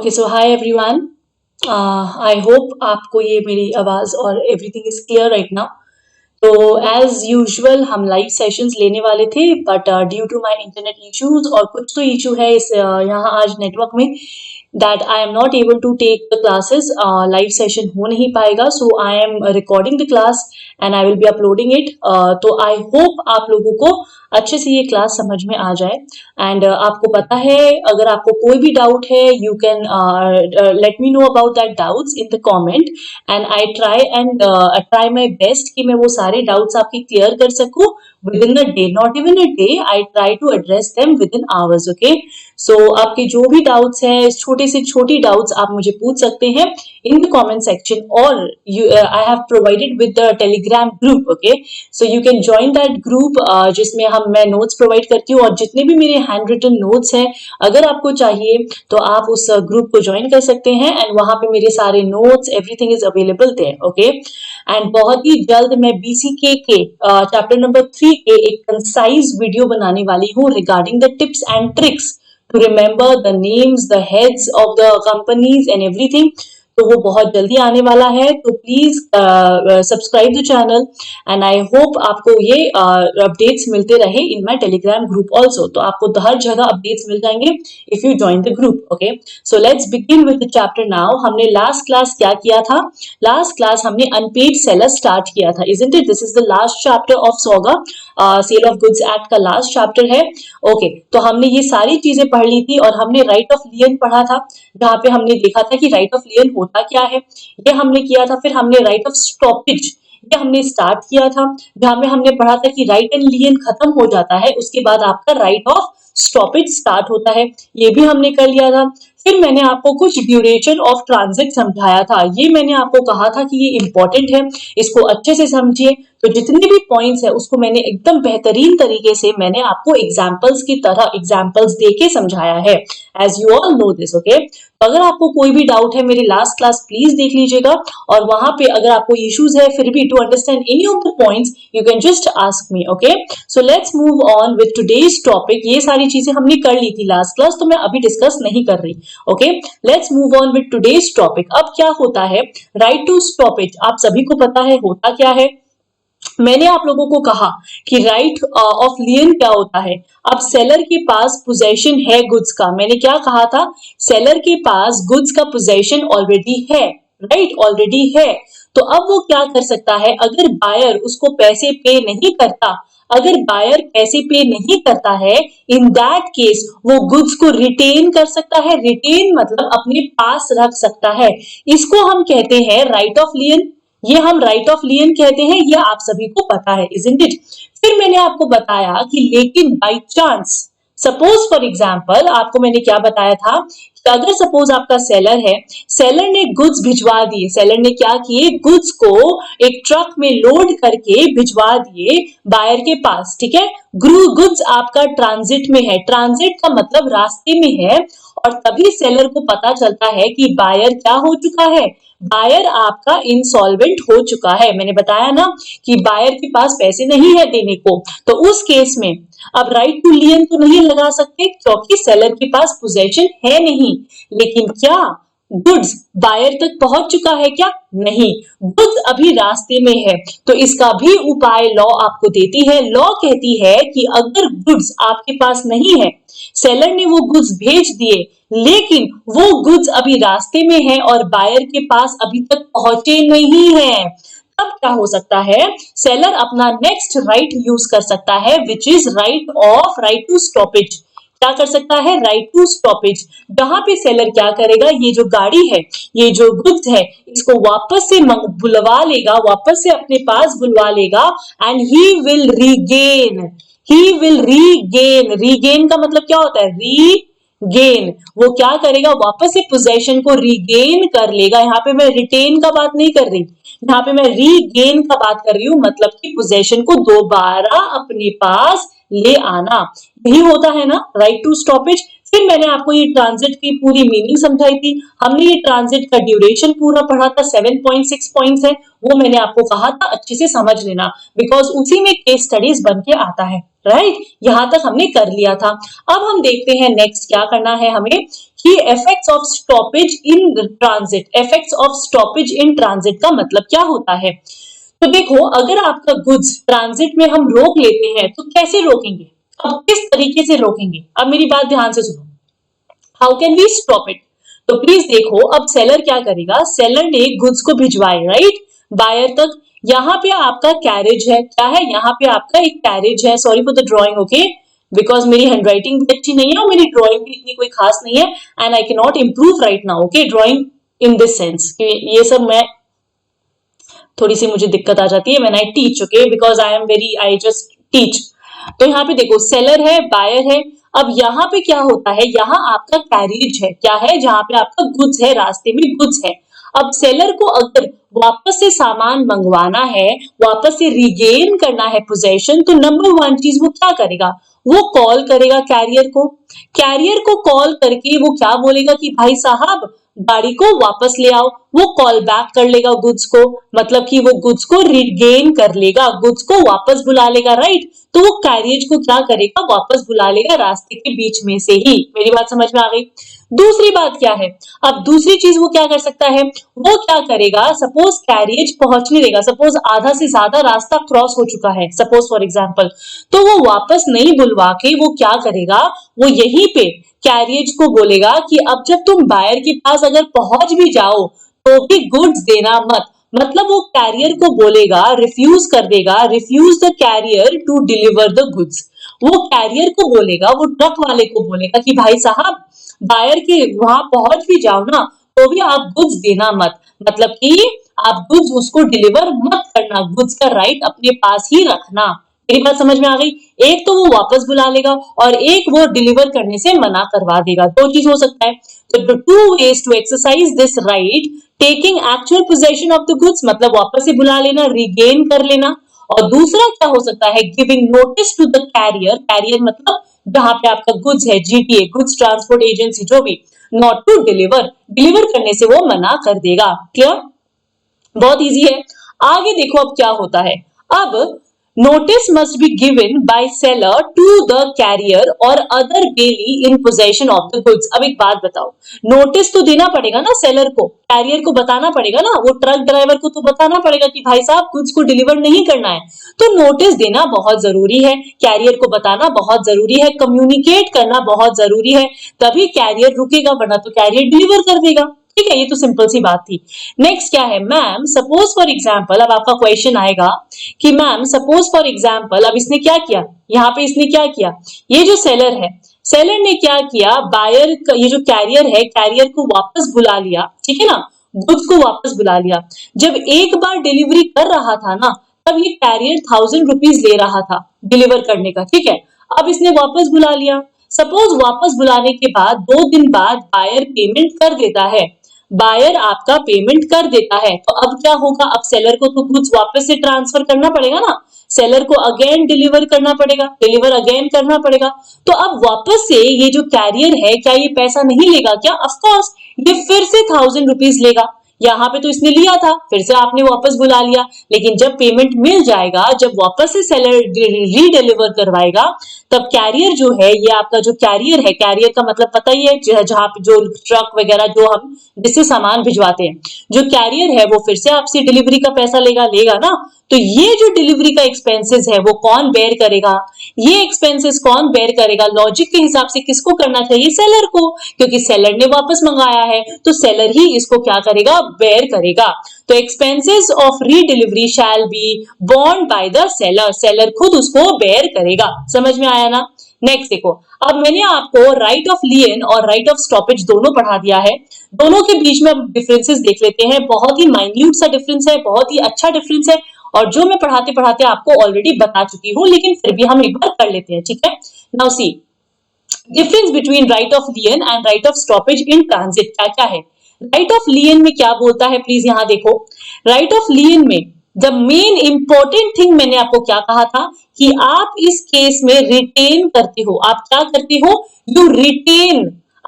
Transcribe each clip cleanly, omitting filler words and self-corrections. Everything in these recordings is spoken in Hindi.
Okay so hi everyone. I hope आपको ये मेरी आवाज़ और everything is clear right now. तो एज यूजुअल हम लाइव सेशंस लेने वाले थे but due to my internet issues और कुछ तो इशू है इस यहाँ आज नेटवर्क में that I am not able to take the classes. Live session हो नहीं पाएगा, so I am recording the class and I will be uploading it. तो I hope आप लोगों को अच्छे से ये क्लास समझ में आ जाए एंड आपको पता है अगर आपको कोई भी डाउट है you can let me know about that doubts in the comment and I try my best कि मैं वो सारे डाउट्स आपके क्लियर कर सकूं within the day, not even a day. I try to address them within hours. Okay, so आपके जो भी डाउट्स हैं छोटे से छोटी डाउट्स आप मुझे पूछ सकते हैं in the comment section or I have provided with the telegram group. Okay, so you can join that group जिसमें मैं नोट्स प्रोवाइड करती हूँ और जितने भी मेरे हैंड रिटन नोट्स हैं अगर आपको चाहिए तो आप उस ग्रुप को ज्वाइन कर सकते हैं एंड वहां पे मेरे सारे notes everything is available there. Okay, and बहुत ही जल्द मैं BCK के चैप्टर नंबर 3 के एक कंसाइज वीडियो बनाने वाली हूँ regarding the tips and tricks to remember the names the heads of the companies and everything. तो वो बहुत जल्दी आने वाला है, तो please subscribe the channel and I hope आपको ये अपडेट्स मिलते रहे in my Telegram group also. तो आपको हर जगह अपडेट्स मिल जाएंगे if you join the group. Okay, so let's begin with the chapter now. हमने लास्ट क्लास क्या किया था? लास्ट क्लास हमने अनपेड सेलर स्टार्ट किया था, isn't it? This is the last chapter of SOGA, sale of goods act का लास्ट चैप्टर है। ओके, तो हमने ये सारी चीजें पढ़ ली थी और हमने राइट ऑफ लियन पढ़ा था जहां पे हमने देखा था कि राइट ऑफ लियन होता क्या है, ये हमने किया था। फिर हमने राइट ऑफ स्टॉपेज ये हमने स्टार्ट किया था जहां में हमने पढ़ा था कि राइट एंड लियन खत्म हो जाता है उसके बाद आपका राइट ऑफ स्टॉपेज स्टार्ट होता है, ये भी हमने कर लिया था। फिर मैंने आपको कुछ ड्यूरेशन ऑफ ट्रांजिट समझाया था, ये मैंने आपको कहा था कि ये इंपॉर्टेंट है, इसको अच्छे से समझिए। तो जितने भी पॉइंट्स है उसको मैंने एकदम बेहतरीन तरीके से मैंने आपको एग्जाम्पल्स की तरह एग्जाम्पल्स देके समझाया है, as you all know this. Okay, तो अगर आपको कोई भी डाउट है मेरी लास्ट क्लास प्लीज देख लीजिएगा और वहां पे अगर आपको इश्यूज है फिर भी to understand any of the points you can just ask me. Okay, so let's move on with today's topic. ये सारी चीजें हमने कर ली थी लास्ट क्लास, तो मैं अभी डिस्कस नहीं कर रही। Okay, let's move on with today's topic. अब क्या होता है राइट टू स्टॉपेज? आप सभी को पता है होता क्या है। मैंने आप लोगों को कहा कि राइट ऑफ लियन क्या होता है। अब सेलर के पास पोजेशन है गुड्स का, मैंने क्या कहा था? सेलर के पास गुड्स का पोजेशन ऑलरेडी है, राइट, ऑलरेडी है। तो अब वो क्या कर सकता है? अगर बायर उसको पैसे पे नहीं करता, अगर बायर पैसे पे नहीं करता है, इन दैट केस वो गुड्स को रिटेन कर सकता है। रिटेन मतलब अपने पास रख सकता है, इसको हम कहते हैं राइट ऑफ लियन। ये हम राइट ऑफ लियन कहते हैं, ये आप सभी को पता है, इजंट इट? फिर मैंने आपको बताया कि लेकिन by chance, suppose for example आपको मैंने क्या बताया था कि अगर सपोज आपका सेलर है, सेलर ने गुड्स भिजवा दिए, सेलर ने क्या किए? गुड्स को एक ट्रक में लोड करके भिजवा दिए बायर के पास, ठीक है। गुड्स आपका ट्रांजिट में है, ट्रांजिट का मतलब रास्ते में है, और तभी सेलर को पता चलता है कि बायर क्या हो चुका है, बायर आपका इंसॉल्वेंट हो चुका है। मैंने बताया ना कि बायर के पास पैसे नहीं है देने को, तो उस केस में अब राइट टू लियन तो नहीं लगा सकते क्योंकि सेलर के पास पोजेशन है नहीं। लेकिन क्या गुड्स बायर तक पहुंच चुका है? क्या नहीं, गुड्स अभी रास्ते में है। तो इसका भी उपाय लॉ आपको देती है। लॉ कहती है कि अगर गुड्स आपके पास नहीं है, सेलर ने वो गुड्स भेज दिए लेकिन वो गुड्स अभी रास्ते में है और बायर के पास अभी तक पहुंचे नहीं है, तब क्या हो सकता है? सेलर अपना नेक्स्ट राइट यूज कर सकता है, which is right to stoppage. क्या कर सकता है? राइट टू स्टॉपेज, जहां पे सेलर क्या करेगा? ये जो गाड़ी है, ये जो गुड्स है, इसको वापस से बुलवा लेगा, वापस से अपने पास बुलवा लेगा and he will regain. Regain का मतलब क्या होता है? रीगेन। वो क्या करेगा? वापस से पोजेशन को रीगेन कर लेगा। यहाँ पे मैं रिटेन का बात नहीं कर रही, यहाँ पे मैं रीगेन का बात कर रही हूँ, मतलब कि पोजेशन को दोबारा अपने पास ले आना। यही होता है ना राइट टू स्टॉपेज। फिर मैंने आपको ये ट्रांजिट की पूरी मीनिंग समझाई थी। हमने ये ट्रांजिट का ड्यूरेशन पूरा पढ़ा था, 7.6 पॉइंट्स है, वो मैंने आपको कहा था अच्छे से समझ लेना, बिकॉज उसी में केस स्टडीज बन के आता है, राइट। यहां तक हमने कर लिया था। अब हम देखते हैं नेक्स्ट क्या करना है हमें कि effects of stoppage in transit. Effects of stoppage in transit का मतलब क्या होता है? तो देखो, अगर आपका गुड्स ट्रांजिट में हम रोक लेते हैं तो कैसे रोकेंगे, अब किस तरीके से रोकेंगे? अब मेरी बात ध्यान से सुनो, how can we stop it? तो प्लीज देखो, अब सेलर क्या करेगा, सेलर ने गुड्स को भिजवाए राइट बायर तक। यहाँ पे आपका कैरेज है, क्या है यहाँ पे आपका एक कैरेज है। Sorry for the drawing, okay, because मेरी हैंडराइटिंग भी अच्छी नहीं है और मेरी ड्रॉइंग भी इतनी कोई खास नहीं है, and I can not improve right now, okay, drawing in this sense कि ये सब मैं थोड़ी सी मुझे दिक्कत आ जाती है when I teach, okay, because I am very, I just teach. तो यहाँ पे देखो, सेलर है, बायर है। अब यहाँ पे क्या होता है, यहाँ आपका कैरिज है, क्या है, जहाँ पे आपका गुड्स है, रास्ते में गुड्स है। अब सेलर को अगर वापस से सामान मंगवाना है, वापस से रिगेन करना है पोजेशन, तो नंबर वन चीज वो क्या करेगा, वो कॉल करेगा कैरियर को। कैरियर को कॉल करके वो क्या बोलेगा कि भाई साहब गाड़ी को वापस ले आओ। वो कॉल बैक कर लेगा गुड्स को, मतलब कि वो गुड्स को रिगेन कर लेगा, गुड्स को वापस बुला लेगा राइट। तो वो कैरियज को क्या करेगा, वापस बुला लेगा रास्ते के बीच में से ही। मेरी बात समझ में आ गई? दूसरी बात क्या है, अब दूसरी चीज वो क्या कर सकता है, वो क्या करेगा, सपोज कैरियज पहुंचने देगा, सपोज आधा से ज्यादा रास्ता क्रॉस हो चुका है, सपोज फॉर एग्जांपल, तो वो वापस नहीं बुलवा के वो क्या करेगा, वो यहीं पे कैरियज को बोलेगा कि अब जब तुम बायर के पास अगर पहुंच भी जाओ तो भी गुड्स देना मत। मतलब वो कैरियर को बोलेगा, रिफ्यूज कर देगा, refuse the carrier to deliver the goods. वो कैरियर को बोलेगा, वो ट्रक वाले को बोलेगा कि भाई साहब बायर के वहां पहुंच भी जाओ ना तो भी आप गुड्स देना मत, मतलब कि आप गुड्स उसको डिलीवर मत करना, गुड्स का राइट अपने पास ही रखना। मेरी बात समझ में आ गई? एक तो वो वापस बुला लेगा और एक वो डिलीवर करने से मना करवा देगा, दो चीज हो सकता है। तो two ways to exercise this right, taking actual possession of the goods, मतलब वापस से बुला लेना, रिगेन कर लेना। और दूसरा क्या हो सकता है, giving notice to the carrier, carrier मतलब जहां पे आपका गुड्स है, जीटीए, गुड्स ट्रांसपोर्ट एजेंसी, जो भी, नॉट टू डिलीवर, डिलीवर करने से वो मना कर देगा। क्लियर? बहुत इजी है। आगे देखो अब क्या होता है, अब notice must be given by seller to the carrier और other bailee in possession of the goods. अब एक बात बताओ, नोटिस तो देना पड़ेगा ना सेलर को, कैरियर को बताना पड़ेगा ना, वो ट्रक ड्राइवर को तो बताना पड़ेगा कि भाई साहब गुड्स को डिलीवर नहीं करना है। तो नोटिस देना बहुत जरूरी है, कैरियर को बताना बहुत जरूरी है, कम्युनिकेट करना बहुत जरूरी है, तभी कैरियर रुकेगा, वरना तो कैरियर डिलीवर कर देगा। ठीक है, ये तो सिंपल सी बात थी। नेक्स्ट क्या है, मैम सपोज फॉर एग्जाम्पल, अब आपका क्वेश्चन आएगा कि मैम सपोज फॉर एग्जाम्पल, अब इसने क्या किया, यहाँ पे इसने क्या किया, ये जो सेलर है, सेलर ने क्या किया, बायर ये जो कैरियर है, कैरियर को वापस बुला लिया, ठीक है ना, गुड्स को वापस बुला लिया। जब एक बार डिलीवरी कर रहा था ना, तब ये कैरियर 1000 रुपीज ले रहा था डिलीवर करने का, ठीक है। अब इसने वापस बुला लिया, सपोज वापस बुलाने के बाद 2 दिन बाद बायर पेमेंट कर देता है, बायर आपका पेमेंट कर देता है, तो अब क्या होगा, अब सेलर को तो गुड्स वापस से ट्रांसफर करना पड़ेगा ना, सेलर को अगेन डिलीवर करना पड़ेगा, डिलीवर अगेन करना पड़ेगा। तो अब वापस से ये जो कैरियर है, क्या ये पैसा नहीं लेगा क्या? ऑफ कोर्स, ये फिर से 1000 रुपीज लेगा। यहाँ पे तो इसने लिया था, फिर से आपने वापस बुला लिया, लेकिन जब पेमेंट मिल जाएगा, जब वापस से सेलर रीडिलीवर करवाएगा, तब कैरियर जो है, ये आपका जो कैरियर है, कैरियर का मतलब पता ही है, जहां पे जो ट्रक वगैरह जो हम जिससे सामान भिजवाते हैं, जो कैरियर है वो फिर से आपसे डिलीवरी का पैसा लेगा ना। तो ये जो डिलीवरी का एक्सपेंसेस है वो कौन बेयर करेगा, ये एक्सपेंसेस कौन बेयर करेगा, लॉजिक के हिसाब से किसको करना चाहिए, सेलर को, क्योंकि सेलर ने वापस मंगाया है तो सेलर ही इसको क्या करेगा, बेयर करेगा। तो expenses of redelivery shall be borne by the seller, seller खुद उसको बेयर करेगा। समझ में आया ना? नेक्स्ट देखो, अब मैंने आपको राइट ऑफ लियन और राइट ऑफ स्टॉपेज दोनों पढ़ा दिया है, दोनों के बीच में अब डिफरेंसेस देख लेते हैं। बहुत ही माइन्यूट सा डिफरेंस है, बहुत ही अच्छा डिफरेंस है, और जो मैं पढ़ाते पढ़ाते आपको ऑलरेडी बता चुकी हूँ, लेकिन फिर भी हम एक बार कर लेते हैं, ठीक है। Now see difference between right of lien and right of stoppage in transit क्या क्या है। राइट ऑफ लियन में क्या बोलता है, प्लीज यहाँ देखो, राइट ऑफ लियन में द मेन इंपॉर्टेंट थिंग मैंने आपको क्या कहा था कि आप इस केस में रिटेन करते हो, आप क्या करते हो, यू रिटेन,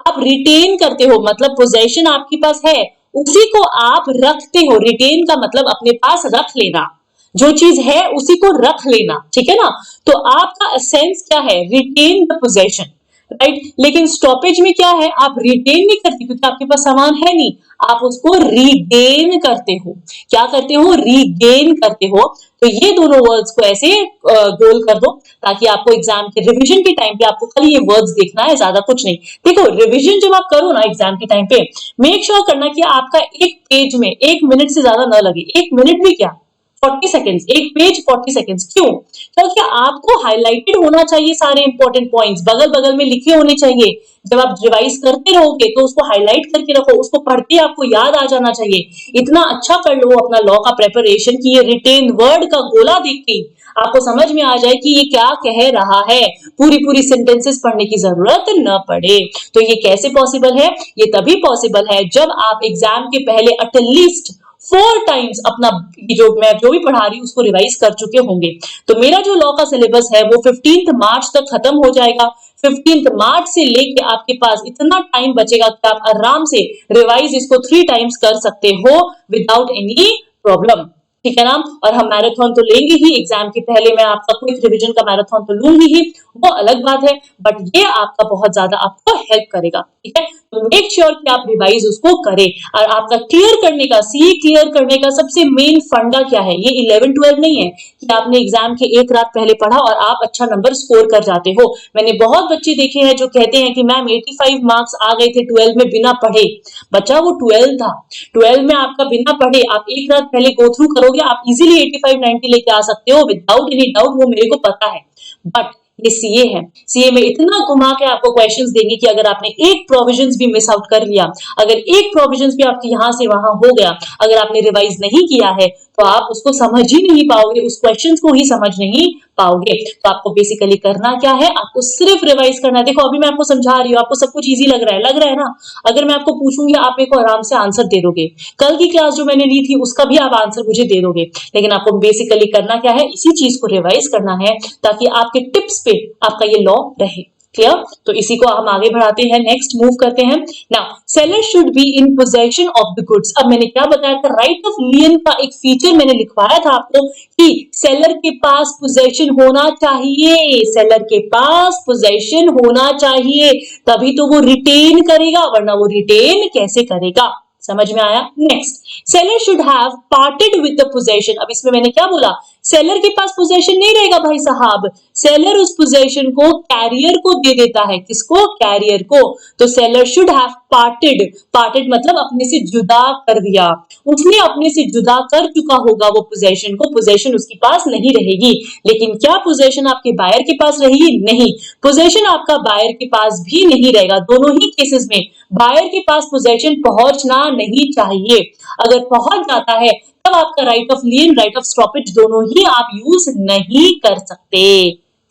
आप रिटेन करते हो, मतलब पोजेशन आपके पास है उसी को आप रखते हो। रिटेन का मतलब अपने पास रख लेना, जो चीज है उसी को रख लेना, ठीक है ना। तो आपका सेंस क्या है, रिटेन द पोजेशन, राइट। लेकिन स्टॉपेज में क्या है, आप रिटेन नहीं करते क्योंकि आपके पास सामान है नहीं, आप उसको रीगेन करते हो। क्या करते हो, रीगेन करते हो। तो ये दोनों वर्ड्स को ऐसे गोल कर दो ताकि आपको एग्जाम के रिवीजन के टाइम पे आपको खाली ये वर्ड्स देखना है, ज्यादा कुछ नहीं। देखो रिवीजन जब आप करो ना एग्जाम के टाइम पे, मेक श्योर करना कि आपका एक पेज में 1 मिनट से ज्यादा न लगे। 1 मिनट भी क्या, 40 सेकेंड्स, एक पेज 40 सेकेंड्स। क्यों, क्योंकि आपको हाईलाइटेड होना चाहिए सारे इंपॉर्टेंट पॉइंट्स, बगल बगल में लिखे होने चाहिए। जब आप रिवाइज करते रहोगे तो उसको हाईलाइट करके रखो, उसको पढ़ते आपको याद आ जाना चाहिए। इतना अच्छा कर लो अपना लॉ का प्रेपरेशन कि ये रिटेन वर्ड का गोला देख के आपको समझ में आ जाए कि ये क्या कह रहा है, पूरी पूरी सेंटेंसेस पढ़ने की जरूरत न पड़े। तो ये कैसे पॉसिबल है, ये तभी पॉसिबल है जब आप एग्जाम के पहले एटलीस्ट 4 टाइम्स अपना जो भी पढ़ा रही हूँ उसको रिवाइज कर चुके होंगे। तो मेरा जो लॉ का सिलेबस है वो 15 मार्च तक खत्म हो जाएगा। 15 मार्च से लेके आपके पास इतना टाइम बचेगा कि आप आराम से रिवाइज इसको 3 टाइम्स कर सकते हो विदाउट एनी प्रॉब्लम। ठीक है ना। और हम मैराथन तो लेंगे ही, एग्जाम के पहले मैं आपका क्विक रिवीजन का मैराथन तो लूंगी ही, वो अलग बात है, बट ये आपका बहुत ज्यादा आपको हेल्प करेगा। ठीक है, तो मेक श्योर कि आप रिवाइज उसको करें। और आपका क्लियर करने का, सीए क्लियर करने का सबसे मेन फंडा क्या है, ये 11-12 नहीं है कि आपने एग्जाम के एक रात पहले पढ़ा और आप अच्छा नंबर स्कोर कर जाते हो। मैंने बहुत बच्चे देखे हैं जो कहते हैं कि मैम 85 मार्क्स आ गए थे 12 में बिना पढ़े। बच्चा वो 12 था, 12 में आपका बिना पढ़े आप एक रात पहले गो थ्रू करोगे, आप इजीली 85-90 लेके आ सकते हो विदाउट एनी डाउट, वो मेरे को पता है। बट ये सीए है, सीए में इतना घुमा के आपको क्वेश्चंस देंगे कि अगर आपने एक प्रोविजंस भी मिस आउट कर लिया, अगर एक प्रोविजंस भी आपके यहां से वहां हो गया, अगर आपने रिवाइज नहीं किया है तो आप उसको समझ ही नहीं पाओगे, उस क्वेश्चंस को ही समझ नहीं पाओगे। तो आपको बेसिकली करना क्या है, आपको सिर्फ रिवाइज करना है। देखो अभी मैं आपको समझा रही हूँ, आपको सब कुछ इजी लग रहा है ना। अगर मैं आपको पूछूंगी आप मेरे को आराम से आंसर दे दोगे, कल की क्लास जो मैंने ली थी उसका भी आप आंसर मुझे दे दोगे। लेकिन आपको बेसिकली करना क्या है, इसी चीज को रिवाइज करना है ताकि आपके टिप्स पे आपका ये लॉ रहे। क्लियर। तो इसी को हम आगे बढ़ाते हैं, नेक्स्ट मूव करते हैं। Now seller should be in possession of the goods. अब मैंने क्या बताया था, राइट ऑफ लियन का एक फीचर मैंने लिखवाया था आपको कि सेलर के पास पोजेशन होना चाहिए, सेलर के पास पोजेशन होना चाहिए, तभी तो वो रिटेन करेगा, वरना वो रिटेन कैसे करेगा। समझ में आया। Next, seller should have parted with the possession. अब इसमें मैंने क्या बोला, सेलर के पास पोजेशन नहीं रहेगा भाई साहब, सेलर उस पोजेशन को कैरियर को दे देता है। किसको, कैरियर को। तो seller should have parted, parted मतलब अपने से जुदा कर दिया, उसने अपने से जुदा कर चुका होगा वो पोजेशन को, पोजेशन उसके पास नहीं रहेगी। लेकिन क्या पोजेशन आपके बायर के पास रहेगी, नहीं, पोजेशन आपका बायर के पास भी नहीं रहेगा। दोनों ही केसेस में बायर के पास पोजेशन पहुंचना नहीं चाहिए। अगर पहुंच जाता है तब आपका right of लियन, right of stoppage दोनों ही आप यूज नहीं कर सकते।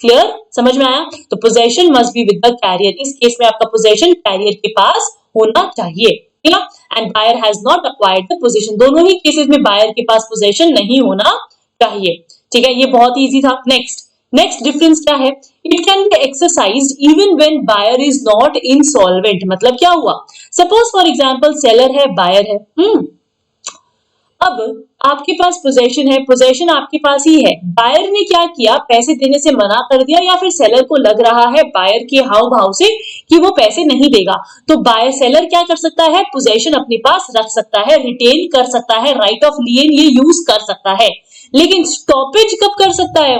क्लियर, समझ में आया। तो possession must be with the carrier, इस केस में आपका पोजेशन कैरियर के पास होना चाहिए। And buyer has not acquired the position, दोनों ही केसेस में बायर के पास पोजेशन नहीं होना चाहिए। ठीक है, ये बहुत इजी था। नेक्स्ट डिफरेंस क्या है, it can be exercised even when buyer is not insolvent. मतलब क्या हुआ, सपोज फॉर एग्जांपल सेलर है, बायर है, अब आपके पास पोजेशन है, पोजेशन आपके पास ही है, बायर ने क्या किया, पैसे देने से मना कर दिया, या फिर सेलर को लग रहा है बायर के हाव भाव से कि वो पैसे नहीं देगा, तो बायर सेलर क्या कर सकता है, पोजेशन अपने पास रख सकता है, रिटेन कर सकता है, राइट ऑफ लियन ये यूज कर सकता है। लेकिन स्टॉपेज कब कर सकता है,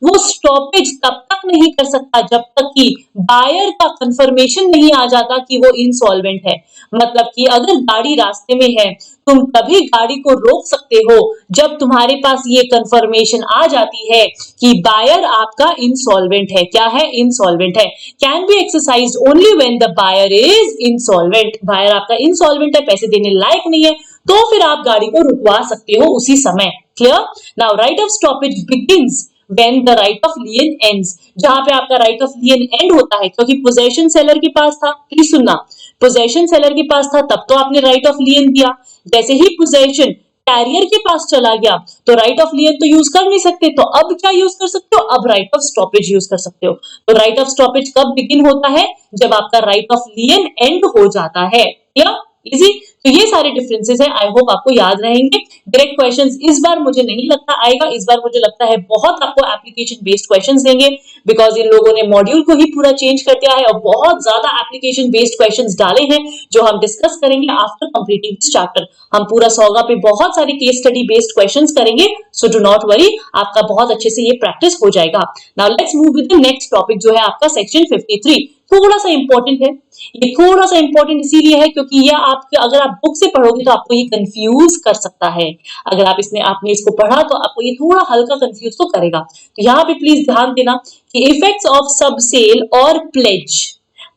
वो स्टॉपेज तब तक नहीं कर सकता जब तक कि बायर का कंफर्मेशन नहीं आ जाता कि वो इंसॉल्वेंट है। मतलब कि अगर गाड़ी रास्ते में है, तुम तभी गाड़ी को रोक सकते हो जब तुम्हारे पास ये कंफर्मेशन आ जाती है कि बायर आपका इंसॉल्वेंट है। क्या है, इंसॉल्वेंट है। Can be exercised only when the buyer is insolvent, buyer आपका इंसॉल्वेंट है, पैसे देने लायक नहीं है, तो फिर आप गाड़ी को रुकवा सकते हो उसी समय। Clear. Now right of stoppage begins when the right of lien ends, जहां पे आपका राइट ऑफ लियन एंड होता है, क्योंकि पोजेशन सेलर के पास था। प्लीज सुनना, पोजेशन सेलर के पास था तब तो आपने राइट ऑफ लियन दिया, जैसे ही पोजेशन कैरियर के पास चला गया तो राइट ऑफ लियन तो यूज कर नहीं सकते, तो अब क्या यूज कर सकते हो, अब राइट ऑफ स्टॉपेज यूज कर सकते हो। तो राइट ऑफ स्टॉपेज कब बिगिन होता है, जब आपका राइट ऑफ लियन एंड हो जाता है। या इजी। तो ये सारे डिफरेंसेस हैं, आई होप आपको याद रहेंगे। डायरेक्ट क्वेश्चंस इस बार मुझे नहीं लगता आएगा, इस बार मुझे लगता है बहुत आपको एप्लीकेशन बेस्ड क्वेश्चंस देंगे, बिकॉज इन लोगों ने मॉड्यूल को ही पूरा चेंज कर दिया है और बहुत ज्यादा एप्लीकेशन बेस्ड क्वेश्चंस डाले हैं जो हम डिस्कस करेंगे आफ्टर कंप्लीटिंग दिस चैप्टर। हम पूरा सौगा पे बहुत सारे केस स्टडी बेस्ड क्वेश्चंस करेंगे, सो डू नॉट वरी, आपका बहुत अच्छे से ये प्रैक्टिस हो जाएगा। Now let's move with the next topic जो है आपका सेक्शन 53। थोड़ा सा इंपॉर्टेंट है, ये थोड़ा सा इंपॉर्टेंट इसीलिए है क्योंकि ये आपके, अगर आप बुक से पढ़ोगे तो आपको ये कंफ्यूज कर सकता है। अगर आपने इसको पढ़ा तो आपको ये थोड़ा हल्का कंफ्यूज तो करेगा। तो यहाँ पे प्लीज ध्यान देना कि इफेक्ट्स ऑफ सब सेल और प्लेज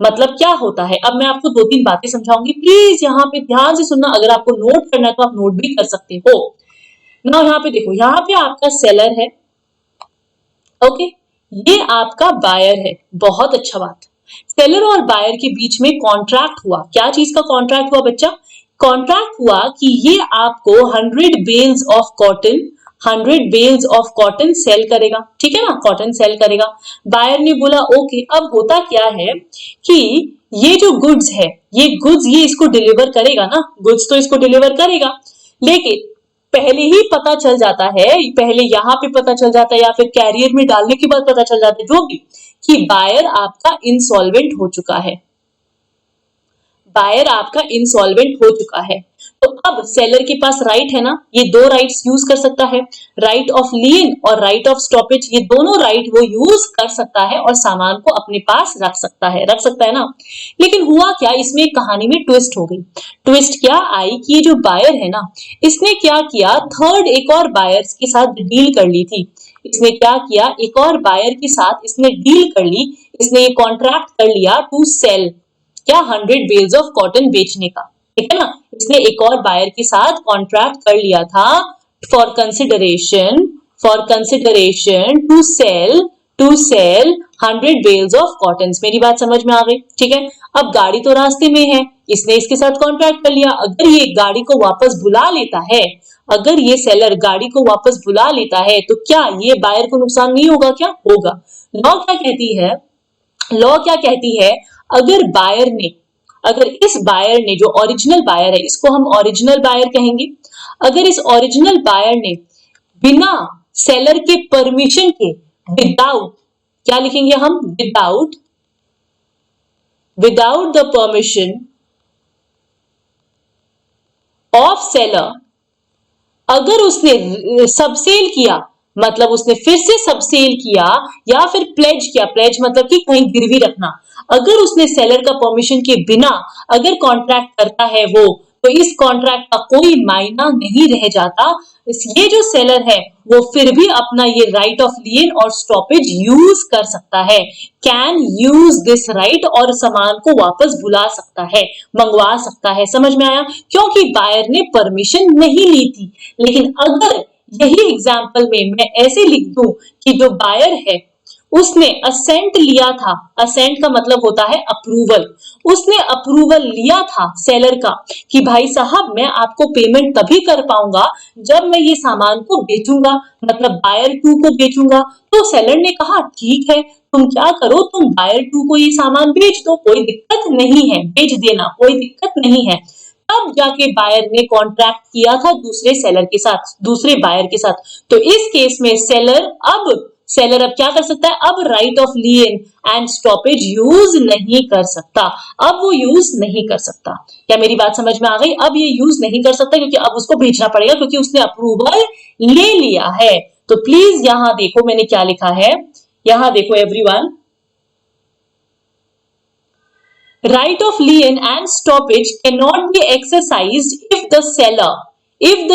मतलब क्या होता है। अब मैं आपको 2-3 बातें समझाऊंगी, प्लीज यहाँ पे ध्यान से सुनना। अगर आपको नोट करना है तो आप नोट भी कर सकते हो ना। यहाँ पे देखो, यहाँ पे आपका सेलर है, ओके, ये आपका बायर है। बहुत अच्छा बात, सेलर और बायर के बीच में कॉन्ट्रैक्ट हुआ। क्या चीज का कॉन्ट्रैक्ट हुआ बच्चा? कॉन्ट्रैक्ट हुआ कि ये आपको 100 bales of cotton 100 bales of cotton sell करेगा, ठीक है ना, कॉटन सेल करेगा। बायर ने बोला ओके। अब होता क्या है कि ये जो गुड्स है, ये गुड्स ये इसको डिलीवर करेगा ना, गुड्स तो इसको डिलीवर करेगा, लेकिन पहले ही पता चल जाता है, पहले यहाँ पे पता चल जाता है या फिर कैरियर में डालने के बाद पता चल जाता है, जो भी, कि बायर आपका इंसॉल्वेंट हो चुका है, बायर आपका इंसॉल्वेंट हो चुका है। तो अब सेलर के पास राइट है ना, ये 2 राइट्स यूज कर सकता है, राइट ऑफ लियन और राइट ऑफ स्टॉपेज। ये दोनों राइट वो यूज कर सकता है और सामान को अपने पास रख सकता है ना। लेकिन हुआ क्या, इसमें एक कहानी में ट्विस्ट हो गई। ट्विस्ट क्या आई कि ये जो बायर है ना, इसने क्या किया, थर्ड एक और बायर्स के साथ डील कर ली थी। इसने क्या किया, एक और बायर के साथ इसने डील कर ली, इसने ये कॉन्ट्रैक्ट कर लिया टू सेल, क्या, 100 बेल्स ऑफ कॉटन बेचने का, ठीक है ना। इसने एक और बायर के साथ कॉन्ट्रैक्ट कर लिया था for consideration to sell 100 bales of cotton. मेरी बात समझ में आ गई, ठीक है। अब गाड़ी तो रास्ते में है, इसने इसके साथ कॉन्ट्रैक्ट कर लिया। अगर ये गाड़ी को वापस बुला लेता है, अगर ये सेलर गाड़ी को वापस बुला लेता है तो क्या ये बायर को नुकसान नहीं होगा? क्या होगा। लॉ क्या कहती है, अगर इस बायर ने, जो ओरिजिनल बायर है, इसको हम ओरिजिनल बायर कहेंगे, अगर इस ओरिजिनल बायर ने बिना सेलर के परमिशन के, विदाउट, क्या लिखेंगे हम, without the permission of seller, अगर उसने सबसेल किया, मतलब उसने फिर से सबसेल किया या फिर प्लेज किया, प्लेज मतलब कि कहीं गिरवी रखना, अगर उसने सेलर का परमिशन के बिना अगर कॉन्ट्रैक्ट करता है वो, तो इस कॉन्ट्रैक्ट का कोई मायना नहीं रह जाता। ये जो सेलर है वो फिर भी अपना ये राइट ऑफ लियन और स्टॉपेज यूज कर सकता है, कैन यूज दिस राइट, और सामान को वापस बुला सकता है, मंगवा सकता है। समझ में आया? क्योंकि बायर ने परमिशन नहीं ली थी। लेकिन अगर यही एग्जाम्पल में मैं ऐसे लिख दूं कि जो बायर है उसने असेंट लिया था, असेंट का मतलब होता है अप्रूवल, उसने अप्रूवल लिया था सेलर का कि भाई साहब मैं आपको पेमेंट तभी कर पाऊंगा जब मैं ये सामान को बेचूंगा, मतलब बायर 2 को बेचूंगा। तो सेलर ने कहा ठीक है, तुम क्या करो, तुम बायर 2 को ये सामान बेच दो, कोई दिक्कत नहीं है, बेच देना, कोई दिक्कत नहीं है। तब जाके बायर ने कॉन्ट्रैक्ट किया था दूसरे सेलर के साथ, दूसरे बायर के साथ। तो इस केस में सेलर अब क्या कर सकता है, अब right of lien and stoppage use नहीं कर सकता, अब वो यूज नहीं कर सकता। क्या मेरी बात समझ में आ गई? अब ये यूज नहीं कर सकता क्योंकि अब उसको भेजना पड़ेगा, क्योंकि उसने अप्रूवल ले लिया है। तो प्लीज यहां देखो मैंने क्या लिखा है, यहां देखो everyone, right of lien and stoppage cannot be exercised if the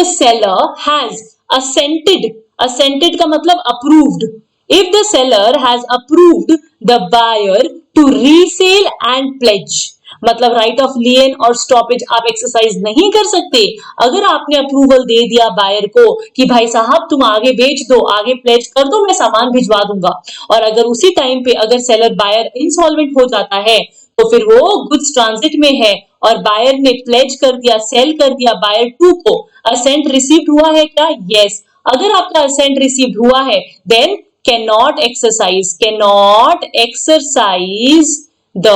seller has assented का मतलब approved, if the seller has approved the buyer to resale and pledge, मतलब राइट ऑफ लियन और स्टॉपेज आप एक्सरसाइज नहीं कर सकते अगर आपने अप्रूवल दे दिया बायर को कि भाई साहब तुम आगे बेच दो, आगे प्लेज कर दो, मैं सामान भिजवा दूंगा, और अगर उसी टाइम पे अगर सेलर बायर इंसॉल्वेंट हो जाता है तो फिर वो गुड्स ट्रांजिट में है और बायर ने प्लेज कर दिया, सेल कर दिया बायर 2 को, असेंट रिसीव्ड हुआ है क्या? यस। अगर आपका असेंट रिसीव्ड हुआ है then cannot exercise the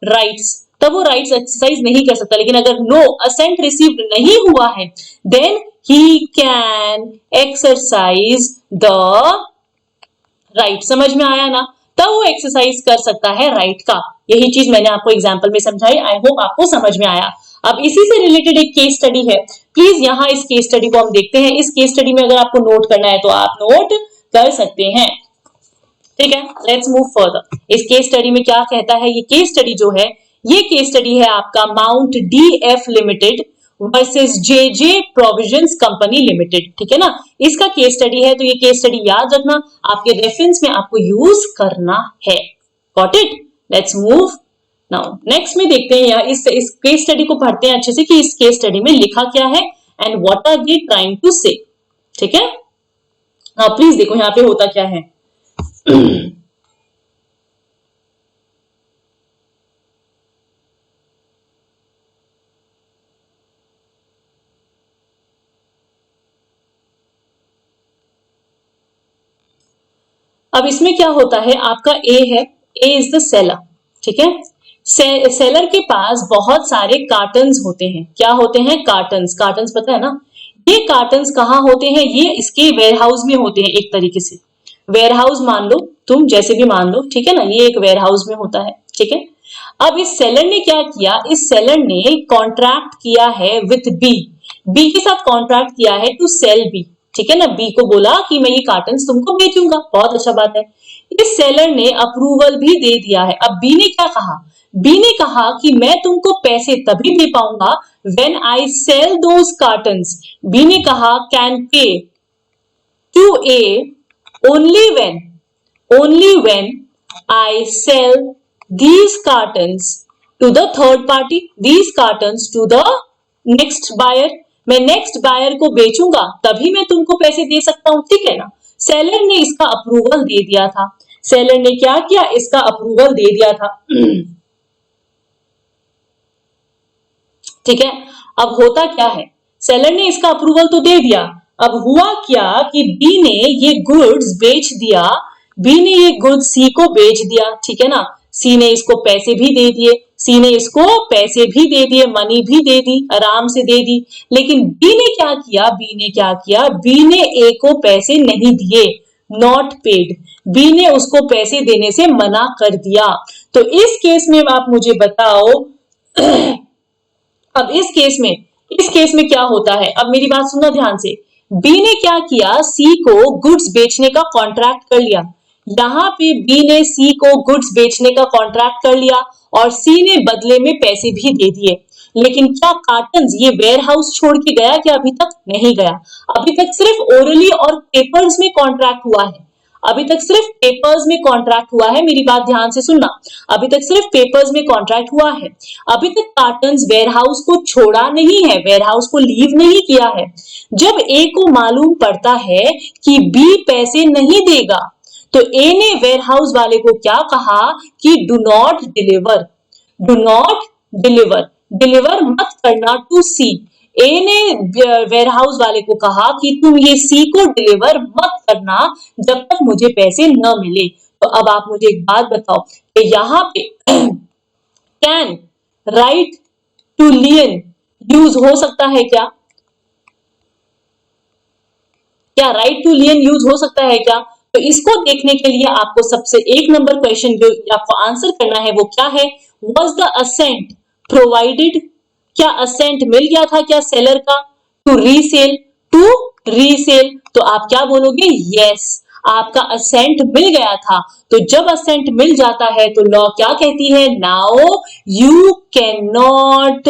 rights तब वो राइट्स एक्सरसाइज नहीं कर सकता। लेकिन अगर नो असेंट रिसीव्ड नहीं हुआ है then he can exercise the right. समझ में आया ना? तब वो एक्सरसाइज कर सकता है राइट का। यही चीज मैंने आपको एग्जाम्पल में समझाई। आई होप आपको समझ में आया। अब इसी से रिलेटेड एक केस स्टडी है, प्लीज यहाँ इस केस स्टडी को हम देखते हैं। इस केस स्टडी में अगर आपको नोट करना है तो आप नोट कर सकते हैं। ठीक है, लेट्स मूव फर्दर। इस केस स्टडी में क्या कहता है? ये केस स्टडी जो है, ये केस स्टडी है आपका mount DF limited versus JJ provisions company limited. ठीक है ना, इसका केस स्टडी है। तो ये केस स्टडी याद रखना, आपके रेफरेंस में आपको यूज करना है। Got it? Let's move now next में देखते हैं यहाँ इस केस स्टडी को पढ़ते हैं अच्छे से कि इस केस स्टडी में लिखा क्या है and what are they trying to say. ठीक है, नाउ प्लीज देखो यहाँ पे होता क्या है। अब इसमें क्या होता है, आपका ए है, ए इज द सेलर। ठीक है, सेलर के पास बहुत सारे कार्टन्स होते हैं। क्या होते हैं? कार्टन्स। कार्टन्स पता है ना? ये कार्टन्स कहाँ होते हैं? ये इसके वेयरहाउस में होते हैं। एक तरीके से वेयरहाउस मान लो, तुम जैसे भी मान लो। ठीक है ना, ये एक वेयरहाउस में होता है। ठीक है, अब इस सेलर ने क्या किया? इस सेलर ने कॉन्ट्रैक्ट किया है विथ बी। बी के साथ कॉन्ट्रैक्ट किया है टू सेल बी। ठीक है ना, बी को बोला कि मैं ये कार्टन्स तुमको बेचूंगा। बहुत अच्छा बात है। इस सेलर ने अप्रूवल भी दे दिया है। अब बी ने क्या कहा? बी ने कहा कि मैं तुमको पैसे तभी दे पाऊंगा when I sell those cartons. B ने कहा can pay to A only when I sell these cartons to the third party, these cartons to the next buyer। मैं नेक्स्ट बायर को बेचूंगा तभी मैं तुमको पैसे दे सकता हूं। ठीक है ना, सेलर ने इसका अप्रूवल दे दिया था। सेलर ने क्या किया? इसका अप्रूवल दे दिया था। ठीक है, अब होता क्या है? सेलर ने इसका अप्रूवल तो दे दिया। अब हुआ क्या कि बी ने ये गुड्स बेच दिया। बी ने ये गुड्स सी को बेच दिया। ठीक है ना, सी ने इसको पैसे भी दे दिए। सी ने इसको पैसे भी दे दिए, मनी भी दे दी, आराम से दे दी। लेकिन बी ने क्या किया? बी ने क्या किया? बी ने ए को पैसे नहीं दिए, नॉट पेड। बी ने उसको पैसे देने से मना कर दिया। तो इस केस में आप मुझे बताओ अब इस केस में क्या होता है? अब मेरी बात सुनना ध्यान से। बी ने क्या किया? सी को गुड्स बेचने का कॉन्ट्रैक्ट कर लिया। यहाँ पे बी ने सी को गुड्स बेचने का कॉन्ट्रैक्ट कर लिया और सी ने बदले में पैसे भी दे दिए। लेकिन क्या कार्टन्स ये वेयर हाउस छोड़ के गया क्या? अभी तक नहीं गया। अभी तक सिर्फ ओरली और पेपर्स में कॉन्ट्रैक्ट हुआ है। अभी तक सिर्फ पेपर्स में कॉन्ट्रैक्ट हुआ है। मेरी बात ध्यान से सुनना, अभी तक सिर्फ पेपर्स में कॉन्ट्रैक्ट हुआ है। अभी तक कार्टन्स वेयरहाउस को छोड़ा नहीं है, वेयरहाउस को लीव नहीं किया है। जब ए को मालूम पड़ता है कि बी पैसे नहीं देगा तो ए ने वेयरहाउस वाले को क्या कहा कि do not deliver, do not deliver, deliver मत करना टू सी। ए ने वेयरहाउस वाले को कहा कि तुम ये सी को डिलीवर मत करना जब तक मुझे पैसे न मिले। तो अब आप मुझे एक बात बताओ कि यहाँ पे can right to lien use हो सकता है क्या? क्या राइट टू लियन यूज हो सकता है क्या? तो इसको देखने के लिए आपको सबसे एक नंबर क्वेश्चन जो आपको आंसर करना है वो क्या है? Was the assent provided? क्या असेंट मिल गया था क्या सेलर का टू रीसेल? To resale. तो आप क्या बोलोगे? यस, आपका असेंट मिल गया था। तो जब असेंट मिल जाता है तो लॉ क्या कहती है? Now you can not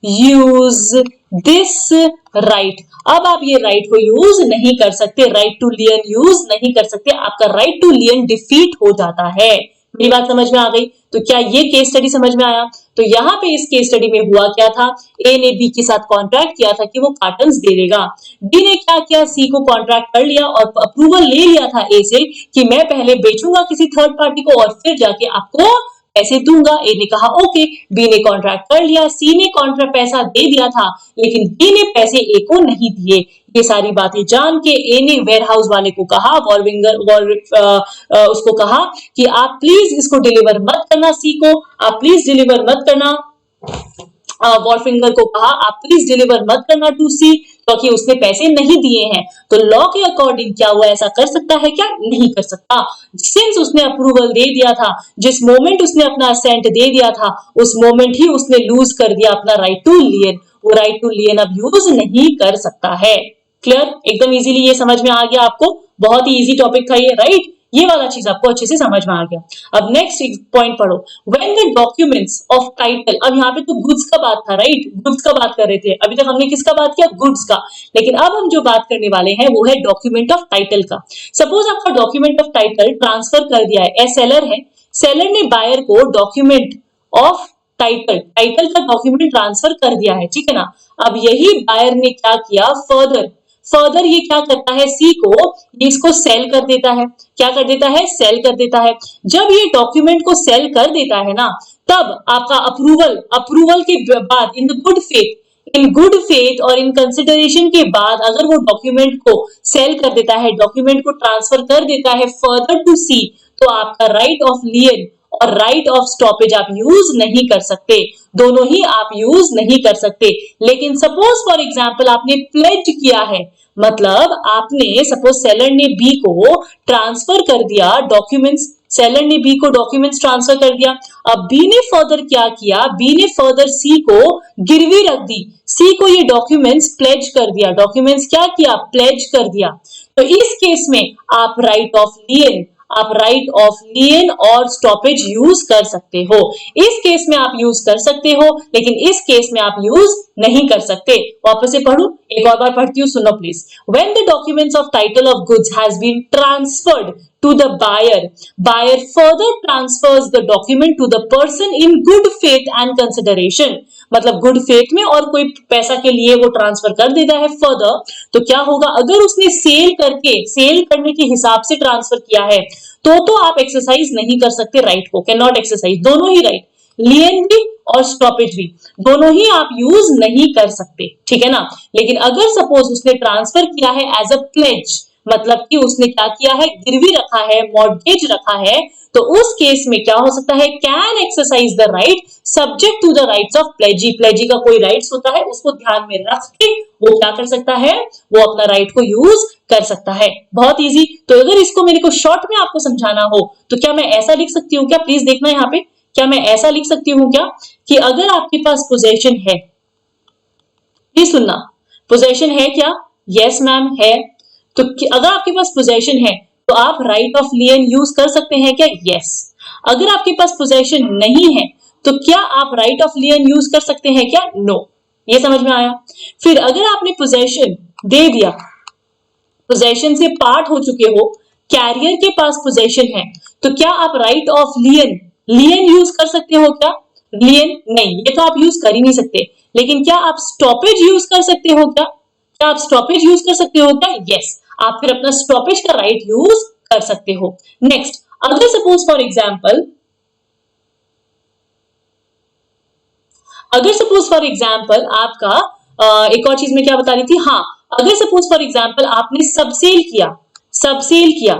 use this right. अब आप ये राइट को यूज नहीं कर सकते, राइट टू लियन यूज नहीं कर सकते। आपका राइट टू लियन डिफीट हो जाता है। मेरी बात समझ में आ गई? तो क्या ये केस स्टडी समझ में आया? तो यहाँ पे इस केस स्टडी में हुआ क्या था? ए ने बी के साथ कॉन्ट्रैक्ट किया था कि वो कार्टन्स दे देगा। बी ने क्या किया? सी को कॉन्ट्रैक्ट कर लिया और अप्रूवल ले लिया था ए से कि मैं पहले बेचूंगा किसी थर्ड पार्टी को और फिर जाके आपको पैसे दूंगा। ए ने कहा ओके, बी ने कॉन्ट्रैक्ट कर लिया, सी ने कॉन्ट्रैक्ट पैसा दे दिया था लेकिन बी ने पैसे ए को नहीं दिए। ये सारी बातें जान के ए ने वेयरहाउस वाले को कहा, उसको कहा कि आप प्लीज इसको डिलीवर मत करना, सी को आप प्लीज डिलीवर मत करना। वॉरफिंगर को कहा आप प्लीज डिलीवर मत करना टू सी, क्योंकि उसने पैसे नहीं दिए हैं। तो लॉ के अकॉर्डिंग क्या वो ऐसा कर सकता है क्या? नहीं कर सकता। सिंस उसने अप्रूवल दे दिया था, जिस मोमेंट उसने अपना असेंट दे दिया था, उस मोमेंट ही उसने लूज कर दिया अपना राइट टू लियन। वो राइट टू लियन अब यूज नहीं कर सकता है। क्लियर? एकदम इजीली ये समझ में आ गया आपको? बहुत ही इजी टॉपिक था ये, राइट? ये वाला चीज आपको अच्छे से समझ में आ गया। अब नेक्स्ट पॉइंट पढ़ो, when the documents of title. अब यहाँ पे तो गुड्स का बात था, राइट? गुड्स का बात कर रहे थे, अभी तक हमने किसका बात किया? गुड्स का। लेकिन अब हम जो बात करने वाले हैं वो है डॉक्यूमेंट ऑफ टाइटल का। सपोज आपका डॉक्यूमेंट ऑफ टाइटल ट्रांसफर कर दिया है, सेलर है, सेलर ने बायर को डॉक्यूमेंट ऑफ टाइटल, टाइटल का डॉक्यूमेंट ट्रांसफर कर दिया है, ठीक है ना? अब यही बायर ने क्या किया, फर्दर ये क्या करता है, सी को, ये इसको सेल कर देता है। क्या कर देता है? सेल कर देता है। जब ये डॉक्यूमेंट को सेल कर देता है ना, तब आपका अप्रूवल के बाद इन गुड फेथ और इन कंसिडरेशन के बाद अगर वो डॉक्यूमेंट को सेल कर देता है, डॉक्यूमेंट को ट्रांसफर कर देता है फर्दर टू सी, तो आपका राइट ऑफ लियन और राइट ऑफ स्टॉपेज आप यूज नहीं कर सकते, दोनों ही आप यूज नहीं कर सकते। लेकिन सपोज फॉर एग्जांपल आपने प्लेज किया है, मतलब आपने सपोज सेलर ने बी को ट्रांसफर कर दिया डॉक्यूमेंट्स, सेलर ने बी को डॉक्यूमेंट्स ट्रांसफर कर दिया। अब बी ने फर्दर क्या किया, बी ने फर्दर सी को गिरवी रख दी, सी को ये डॉक्यूमेंट्स प्लेज कर दिया, डॉक्यूमेंट्स क्या किया, प्लेज कर दिया। तो इस केस में आप राइट ऑफ लियन और स्टॉपेज यूज कर सकते हो। इस केस में आप यूज कर सकते हो, लेकिन इस केस में आप यूज नहीं कर सकते। वापस से पढ़ूं, एक और बार पढ़ती हूँ, सुनो please. When the documents of title of goods has been transferred to the buyer further transfers the document to the person in good faith and consideration। मतलब गुड फेथ में और कोई पैसा के लिए वो ट्रांसफर कर देता है फर्दर, तो क्या होगा, अगर उसने सेल करने के हिसाब से ट्रांसफर किया है, तो आप एक्सरसाइज नहीं कर सकते राइट को, कैन नॉट एक्सरसाइज, दोनों ही राइट, लियन भी और स्टॉपेज भी, दोनों ही आप यूज नहीं कर सकते, ठीक है ना? लेकिन अगर सपोज उसने ट्रांसफर किया है एज अ प्लेज, मतलब कि उसने क्या किया है, गिरवी रखा है, मॉर्गेज रखा है, तो उस केस में क्या हो सकता है, can exercise the right subject to the rights of pledgee. Pledgee का कोई राइट्स होता है, उसको ध्यान में रख के वो क्या कर सकता है, वो अपना राइट को यूज कर सकता है। बहुत इजी। तो अगर इसको मेरे को शॉर्ट में आपको समझाना हो तो क्या मैं ऐसा लिख सकती हूँ क्या, प्लीज देखना यहाँ पे, क्या मैं ऐसा लिख सकती हूँ क्या कि अगर आपके पास पोजेशन है, प्लीज सुनना, पोजेशन है क्या, यस मैम है, तो अगर आपके पास पोजेशन है तो आप राइट ऑफ लियन यूज कर सकते हैं क्या, यस। अगर आपके पास पोजेशन नहीं है तो क्या आप राइट ऑफ लियन यूज कर सकते हैं क्या, नो। ये समझ में आया? फिर अगर आपने पोजेशन दे दिया, पोजेशन से पार्ट हो चुके हो, कैरियर के पास पोजेशन है, तो क्या आप राइट ऑफ लियन यूज कर सकते हो क्या, लियन नहीं, ये तो आप यूज कर ही नहीं सकते। लेकिन क्या आप स्टॉपेज यूज कर सकते हो क्या, क्या आप स्टॉपेज यूज कर सकते हो क्या, यस। आप फिर अपना स्टॉपेज का राइट यूज कर सकते हो। नेक्स्ट, अगर सपोज फॉर एग्जांपल आपका एक और चीज में क्या बता रही थी, हाँ, अगर सपोज फॉर एग्जांपल आपने सबसेल किया,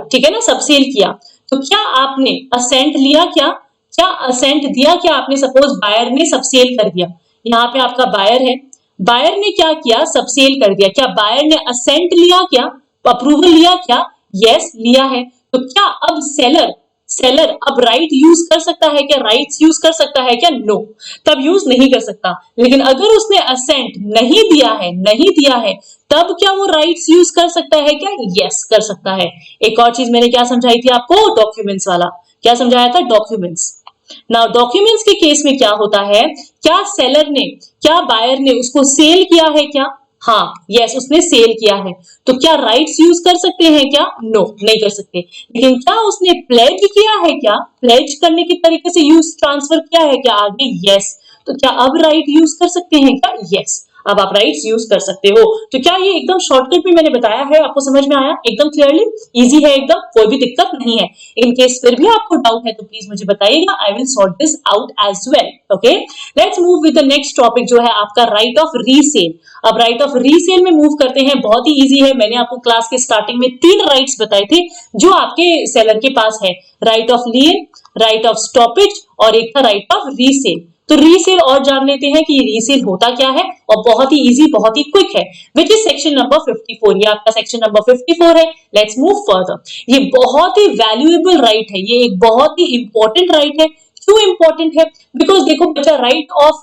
ठीक है ना, सबसेल किया, तो क्या आपने असेंट लिया क्या असेंट दिया क्या आपने, सपोज बायर ने सबसेल कर दिया, यहाँ पे आपका बायर है, बायर ने क्या किया, सबसेल कर दिया, क्या बायर ने असेंट लिया क्या, अप्रूवल लिया क्या, यस लिया है। तो क्या अब सेलर अब राइट यूज कर सकता है क्या, राइट्स यूज कर सकता है क्या, नो, तब यूज नहीं कर सकता। लेकिन अगर उसने असेंट नहीं दिया है तब क्या वो राइट्स यूज कर सकता है क्या, यस कर सकता है। एक और चीज मैंने क्या समझाई थी आपको, डॉक्यूमेंट्स वाला, क्या समझाया था, डॉक्यूमेंट्स। नाउ डॉक्यूमेंट्स के केस में क्या होता है, क्या बायर ने उसको सेल किया है क्या, हाँ यस उसने सेल किया है, तो क्या राइट्स यूज कर सकते हैं क्या, नो नहीं कर सकते। लेकिन क्या उसने प्लेज किया है क्या, प्लेज करने के तरीके से यूज ट्रांसफर किया है क्या आगे, यस, तो क्या अब राइट यूज कर सकते हैं क्या, यस, अब आप राइट्स यूज कर सकते हो। तो क्या ये एकदम शॉर्टकट में मैंने बताया है, आपको समझ में आया, एकदम क्लियरली, इजी है एकदम, कोई भी दिक्कत नहीं है। इन केस फिर भी आपको डाउट है तो प्लीज मुझे बताइएगा, I will sort this out as well. Okay, let's move with the next topic जो है आपका राइट ऑफ रीसेल। अब राइट ऑफ रीसेल में मूव करते हैं, बहुत ही इजी है, मैंने आपको क्लास के स्टार्टिंग में 3 राइट्स बताए थे जो आपके सेलर के पास है, right of लियन, right of stoppage और एक था राइट ऑफ रीसेल। तो रीसेल और जान लेते हैं कि ये रीसेल होता क्या है, और बहुत ही इजी, बहुत ही क्विक है, विच इज सेक्शन नंबर 54। ये आपका सेक्शन नंबर 54 है। Let's move further. ये बहुत ही वैल्यूएबल राइट है, ये एक बहुत ही इंपॉर्टेंट राइट है। क्यों इंपॉर्टेंट है? बिकॉज देखो बच्चा, राइट ऑफ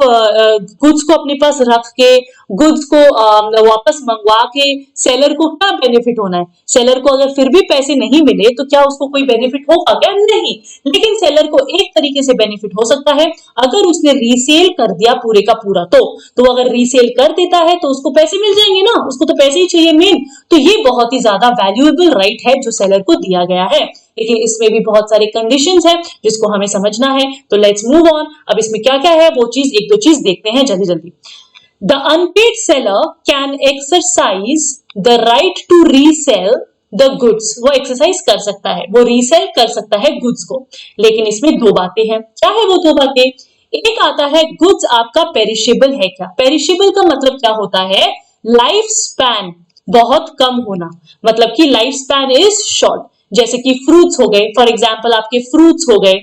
गुड्स को अपने पास रख के, गुड्स को वापस मंगवा के सेलर को क्या बेनिफिट होना है? सेलर को अगर फिर भी पैसे नहीं मिले तो क्या उसको कोई बेनिफिट होगा क्या? नहीं। लेकिन सेलर को एक तरीके से बेनिफिट हो सकता है, अगर उसने रीसेल कर दिया पूरे का पूरा। तो अगर रीसेल कर देता है तो उसको पैसे मिल जाएंगे ना, उसको तो पैसे ही चाहिए मेन। तो ये बहुत ही ज्यादा वैल्यूएबल राइट है जो सेलर को दिया गया है। लेकिन इसमें भी बहुत सारे कंडीशंस हैं जिसको हमें समझना है। तो लेट्स मूव ऑन। अब इसमें क्या क्या है वो चीज, एक दो चीज देखते हैं जल्दी जल्दी। The unpaid seller can exercise the right to resell the goods. वो एक्सरसाइज कर सकता है, वो रीसेल कर सकता है गुड्स को। लेकिन इसमें दो बातें हैं। क्या है वो दो बातें? एक आता है, गुड्स आपका पेरिशेबल है क्या? पेरिशेबल का मतलब क्या होता है? लाइफ स्पैन बहुत कम होना, मतलब कि लाइफ स्पैन इज शॉर्ट। जैसे कि फ्रूट्स हो गए, फॉर एग्जाम्पल आपके फ्रूट्स हो गए।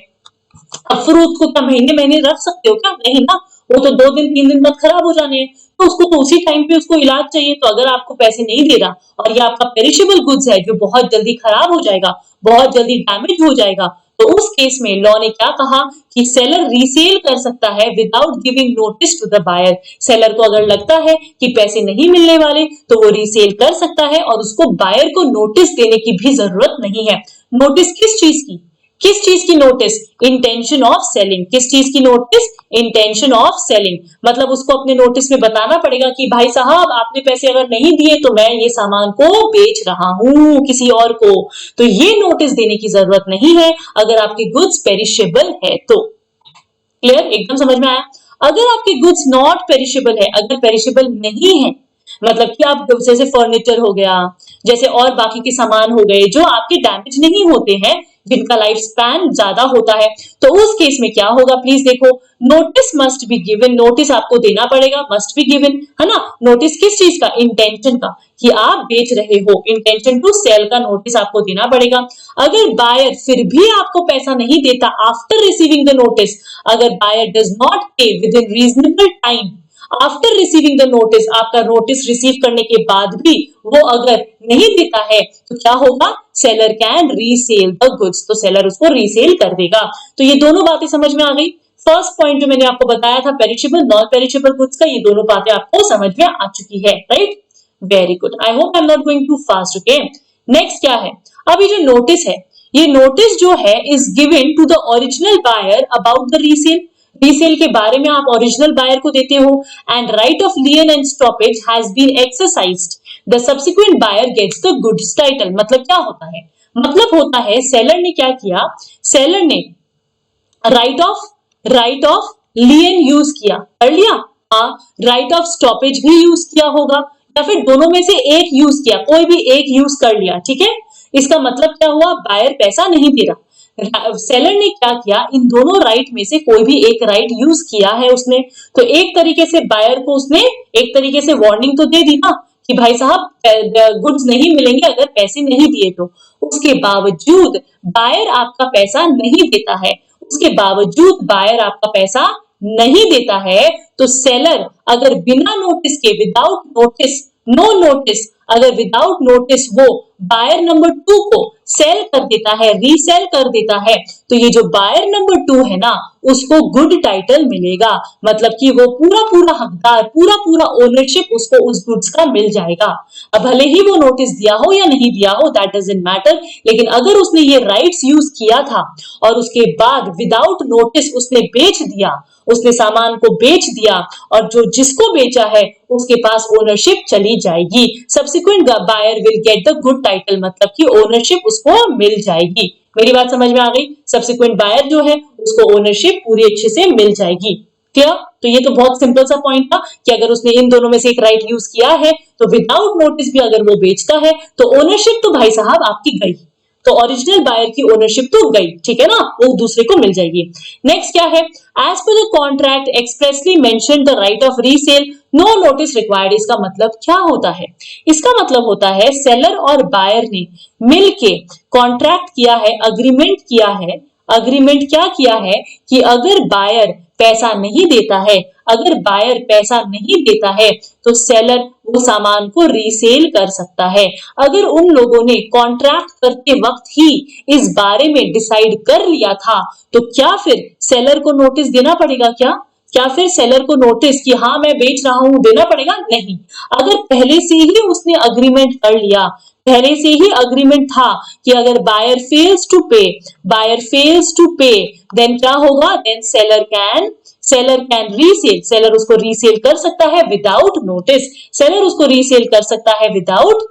अब फ्रूट को क्या महीने महीने रख सकते हो क्या? नहीं ना, वो तो 2 दिन 3 दिन बाद खराब हो जाने हैं। तो उसको तो उसी टाइम पे उसको इलाज चाहिए। तो अगर आपको पैसे नहीं दे रहा और ये आपका पेरिशेबल गुड्स है जो बहुत जल्दी खराब हो जाएगा, बहुत जल्दी डैमेज हो जाएगा, तो उस केस में लॉ ने क्या कहा कि सेलर रीसेल कर सकता है without giving notice to the buyer. Seller को अगर लगता है कि पैसे नहीं मिलने वाले तो वो रीसेल कर सकता है और उसको बायर को नोटिस देने की भी जरूरत नहीं है। नोटिस किस चीज की? किस चीज की नोटिस? Intention of selling. किस चीज की नोटिस? Intention of selling. मतलब उसको अपने नोटिस में बताना पड़ेगा कि भाई साहब आपने पैसे अगर नहीं दिए तो मैं ये सामान को बेच रहा हूं किसी और को। तो ये नोटिस देने की जरूरत नहीं है अगर आपके गुड्स पेरिशेबल है तो। क्लियर? एकदम समझ में आया? अगर आपके गुड्स नॉट पेरिशेबल है, अगर पेरिशेबल नहीं है, मतलब कि आप जैसे फर्नीचर हो गया, जैसे और बाकी के सामान हो गए जो आपके डैमेज नहीं होते हैं, जिनका लाइफ स्पैन ज्यादा होता है, तो उस केस में क्या होगा? प्लीज देखो, notice must be given. Notice आपको देना पड़ेगा, मस्ट बी गिवन, है ना। नोटिस किस चीज का? इंटेंशन का, कि आप बेच रहे हो। इंटेंशन टू सेल का नोटिस आपको देना पड़ेगा। अगर बायर फिर भी आपको पैसा नहीं देता आफ्टर रिसीविंग द नोटिस, अगर बायर डज नॉट पे with in reasonable time after receiving the notice, आपका नोटिस रिसीव करने के बाद भी वो अगर नहीं देता है तो क्या होगा? Seller can resale the goods. तो सेलर उसको रीसेल कर देगा। तो ये दोनों बातें समझ में आ गई। फर्स्ट पॉइंट जो मैंने आपको बताया था पेरिशेबल नॉन पेरिशेबल गुड्स का, ये दोनों बातें आपको समझ में आ चुकी है, right? Very good. I hope I am not going too fast. Okay, next क्या है? अब ये जो नोटिस है, ये नोटिस जो है is given to the original buyer about the resale. Resale के बारे में आप ओरिजिनल बायर को देते हो। And right of lien and stoppage has been exercised, the subsequent buyer gets the goods title. मतलब क्या होता है? मतलब होता है सेलर ने क्या किया? सेलर ने राइट ऑफ लियन यूज किया, कर लिया। हाँ, राइट ऑफ स्टॉपेज भी यूज किया होगा, या फिर दोनों में से एक यूज किया, कोई भी एक यूज कर लिया, ठीक है। इसका मतलब क्या हुआ? बायर पैसा नहीं दे रहा, सेलर ने क्या किया? इन दोनों राइट में से कोई भी एक राइट यूज किया है उसने। तो एक तरीके से बायर को उसने एक तरीके से वार्निंग तो दे दी ना कि भाई साहब गुड्स नहीं मिलेंगे अगर पैसे नहीं दिए तो। उसके बावजूद बायर आपका पैसा नहीं देता है, उसके बावजूद बायर आपका पैसा नहीं देता है, तो सेलर अगर बिना नोटिस के, विदाउट नोटिस, नो नोटिस, अगर विदाउट नोटिस वो बायर नंबर 2 को सेल कर देता है, रीसेल कर देता है, तो ये जो बायर नंबर 2 है ना, उसको गुड टाइटल मिलेगा। मतलब कि वो पूरा पूरा हकदार, पूरा पूरा ओनरशिप उसको उस गुड्स का मिल जाएगा। अब भले ही वो नोटिस दिया हो या नहीं दिया हो, दैट डजंट मैटर, लेकिन अगर उसने ये राइट्स यूज किया था और उसके बाद विदाउट नोटिस उसने बेच दिया, उसने सामान को बेच दिया, और जो जिसको बेचा है उसके पास ओनरशिप चली जाएगी। Subsequent buyer will get the good title, मतलब कि ओनरशिप उसको मिल जाएगी। मेरी बात समझ में आ गई? सब्सिक्वेंट बायर जो है उसको ओनरशिप पूरी अच्छे से मिल जाएगी। क्लियर? तो ये तो बहुत सिंपल सा पॉइंट था कि अगर उसने इन दोनों में से एक राइट यूज किया है तो विदाउट नोटिस भी अगर वो बेचता है तो ओनरशिप तो भाई साहब आपकी गई, तो ओरिजिनल बायर की ओनरशिप तो गई, ठीक है ना, वो दूसरे को मिल जाएगी। नेक्स्ट क्या है? As per the contract expressly mention the right of resale, no notice required. इसका मतलब क्या होता है? इसका मतलब होता है सेलर और बायर ने मिलके कॉन्ट्रैक्ट किया है, अग्रीमेंट किया है, अग्रीमेंट क्या किया है कि अगर बायर पैसा नहीं देता है, अगर बायर पैसा नहीं देता है तो सेलर वो सामान को रीसेल कर सकता है। अगर उन लोगों ने कॉन्ट्रैक्ट करते वक्त ही इस बारे में डिसाइड कर लिया था तो क्या फिर सेलर को नोटिस देना पड़ेगा क्या? क्या फिर सेलर को नोटिस कि हाँ मैं बेच रहा हूं देना पड़ेगा? नहीं। अगर पहले से ही उसने अग्रीमेंट कर लिया, पहले से ही अग्रीमेंट था कि अगर buyer fails to pay, buyer fails to pay, then क्या होगा? Then seller can resell, seller उसको रीसेल कर सकता है विदाउट नोटिस, सेलर उसको रीसेल कर सकता है without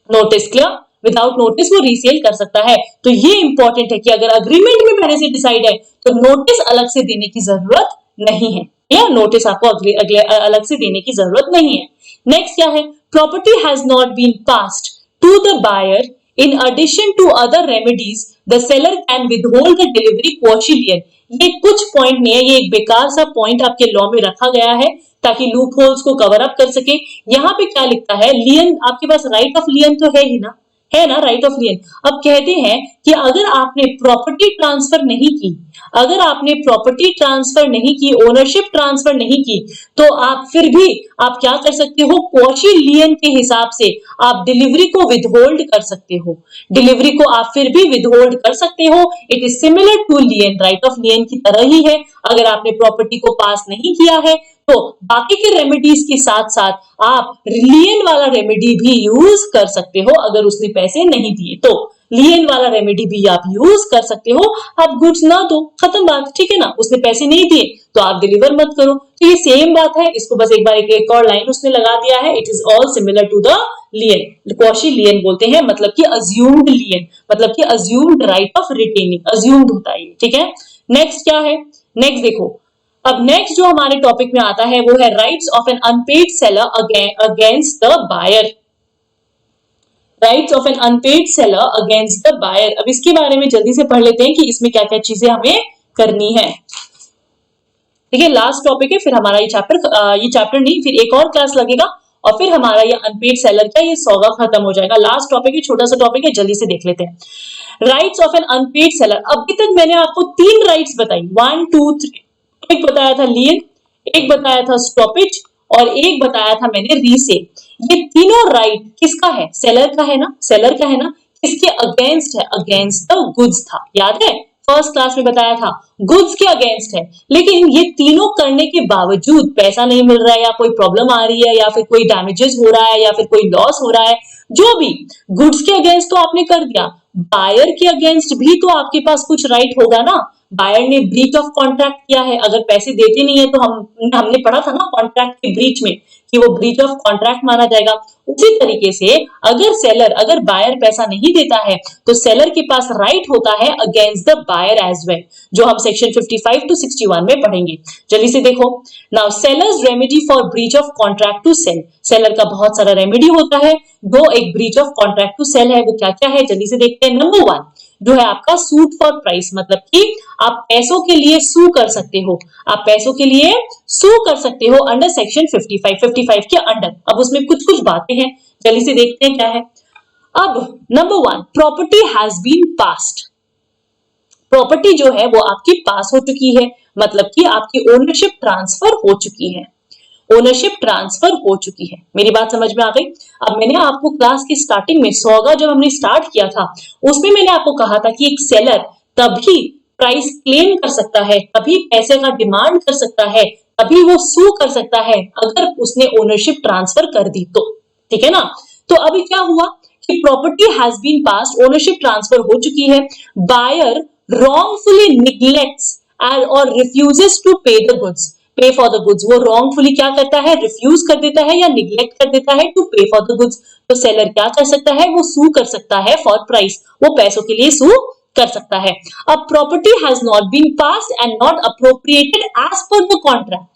notice. Clear? Without notice वो रीसेल कर सकता है। तो ये इंपॉर्टेंट है कि अगर अग्रीमेंट में पहले से डिसाइड है तो नोटिस अलग से देने की जरूरत नहीं है, या नोटिस आपको अगले अलग से देने की जरूरत नहीं है। नेक्स्ट क्या है? Property has not been passed to the buyer in addition to other remedies the seller can withhold the delivery quasi lien. ये कुछ पॉइंट नहीं है, ये एक बेकार सा पॉइंट आपके लॉ में रखा गया है ताकि लूप होल्स को कवर अप कर सके। यहाँ पे क्या लिखता है? लियन, आपके पास राइट ऑफ लियन तो है ही ना, है ना, राइट ऑफ लियन। अब कहते हैं कि अगर आपने प्रॉपर्टी ट्रांसफर नहीं की, अगर आपने प्रॉपर्टी ट्रांसफर नहीं की, ओनरशिप ट्रांसफर नहीं की, तो आप फिर भी आप क्या कर सकते हो? क्वॉशी लियन के हिसाब से आप डिलीवरी को विदहोल्ड कर सकते हो, डिलीवरी को आप फिर भी विदहोल्ड कर सकते हो। It is similar to lien, right of lien की तरह ही है। अगर आपने प्रॉपर्टी को पास नहीं किया है तो बाकी के रेमेडीज के साथ साथ आप लियन वाला रेमेडी भी यूज कर सकते हो। अगर उसने पैसे नहीं दिए तो लियन वाला रेमेडी भी आप यूज कर सकते हो। आप गुड्स ना दो, खत्म बात, ठीक है ना। उसने पैसे नहीं दिए तो आप डिलीवर मत करो। तो ये सेम बात है, इसको बस एक बार एक और लाइन उसने लगा दिया है। It is all similar to the lien, quasi lien बोलते हैं, मतलब कि अज्यूम्ड लियन, मतलब कि assumed right of retaining, assumed होता है, ठीक है। नेक्स्ट क्या है? नेक्स्ट देखो, अब नेक्स्ट जो हमारे टॉपिक में आता है वो है rights of an unpaid seller against the buyer, rights of an unpaid seller against the buyer. अब इसके बारे में जल्दी से पढ़ लेते हैं कि इसमें क्या क्या चीजें हमें करनी है। ठीक है, लास्ट टॉपिक है, फिर हमारा ये चैप्टर नहीं, फिर एक और क्लास लगेगा और फिर हमारा ये अनपेड सेलर का ये सौगा खत्म हो जाएगा। लास्ट टॉपिक है, छोटा सा टॉपिक है, जल्दी से देख लेते हैं। Rights of an unpaid seller. अभी तक मैंने आपको 3 राइट्स बताई, 1 2 3। एक बताया था लियन, एक बताया था स्टॉपेज और एक बताया था मैंने रीसेल। ये तीनों राइट किसका है? सेलर का है ना, सेलर का है ना। किसके अगेंस्ट है? अगेंस्ट द गुड्स था, याद है, फर्स्ट क्लास में बताया था, गुड्स के अगेंस्ट है। लेकिन ये तीनों करने के बावजूद पैसा नहीं मिल रहा है, या कोई प्रॉब्लम आ रही है, या फिर कोई डैमेजेस हो रहा है, या फिर कोई लॉस हो रहा है, जो भी, गुड्स के अगेंस्ट तो आपने कर दिया, बायर के अगेंस्ट भी तो आपके पास कुछ राइट होगा ना। बायर ने ब्रीच ऑफ कॉन्ट्रैक्ट किया है, अगर पैसे देते नहीं है तो हमने पढ़ा था ना कॉन्ट्रैक्ट के ब्रीच में कि वो ब्रीच ऑफ कॉन्ट्रैक्ट माना जाएगा। उसी तरीके से अगर बायर पैसा नहीं देता है तो सेलर के पास राइट होता है against the buyer as well, जो हम सेक्शन 55 टू 61 में पढ़ेंगे। जल्दी से देखो, now seller's remedy for breach of contract to sell. Seller का बहुत सारा रेमेडी होता है, दो एक breach of contract to sell है, वो क्या क्या है जल्दी से देखते हैं। नंबर 1 जो है आपका सूट फॉर प्राइस, मतलब कि आप पैसों के लिए सू कर सकते हो, आप पैसों के लिए सू कर सकते हो अंडर सेक्शन 55 के अंडर। अब उसमें कुछ कुछ बातें हैं, जल्दी से देखते हैं क्या है। अब number 1, property has been passed. Property जो है वो आपकी पास हो चुकी है, मतलब कि आपकी ओनरशिप ट्रांसफर हो चुकी है, ओनरशिप ट्रांसफर हो चुकी है। मेरी बात समझ में आ गई? अब मैंने आपको क्लास की स्टार्टिंग में सौगा जब हमने स्टार्ट किया था उसमें मैंने आपको कहा था कि एक सेलर तभी प्राइस क्लेम कर सकता है, तभी पैसे का डिमांड कर सकता है, तभी वो सू कर सकता है अगर उसने ओनरशिप ट्रांसफर कर दी तो, ठीक है ना। तो अभी क्या हुआ कि property has been passed, ownership transfer हो चुकी है, बायर wrongfully neglects और refuses to pay the goods, pay for the goods. वो wrongfully क्या करता है? रिफ्यूज कर देता है या निग्लेक्ट कर देता है टू पे फॉर द गुड्स। तो सेलर क्या कर सकता है? वो सू कर सकता है फॉर प्राइस, वो पैसों के लिए सू कर सकता है। अब property has not been passed and not appropriated as per the contract.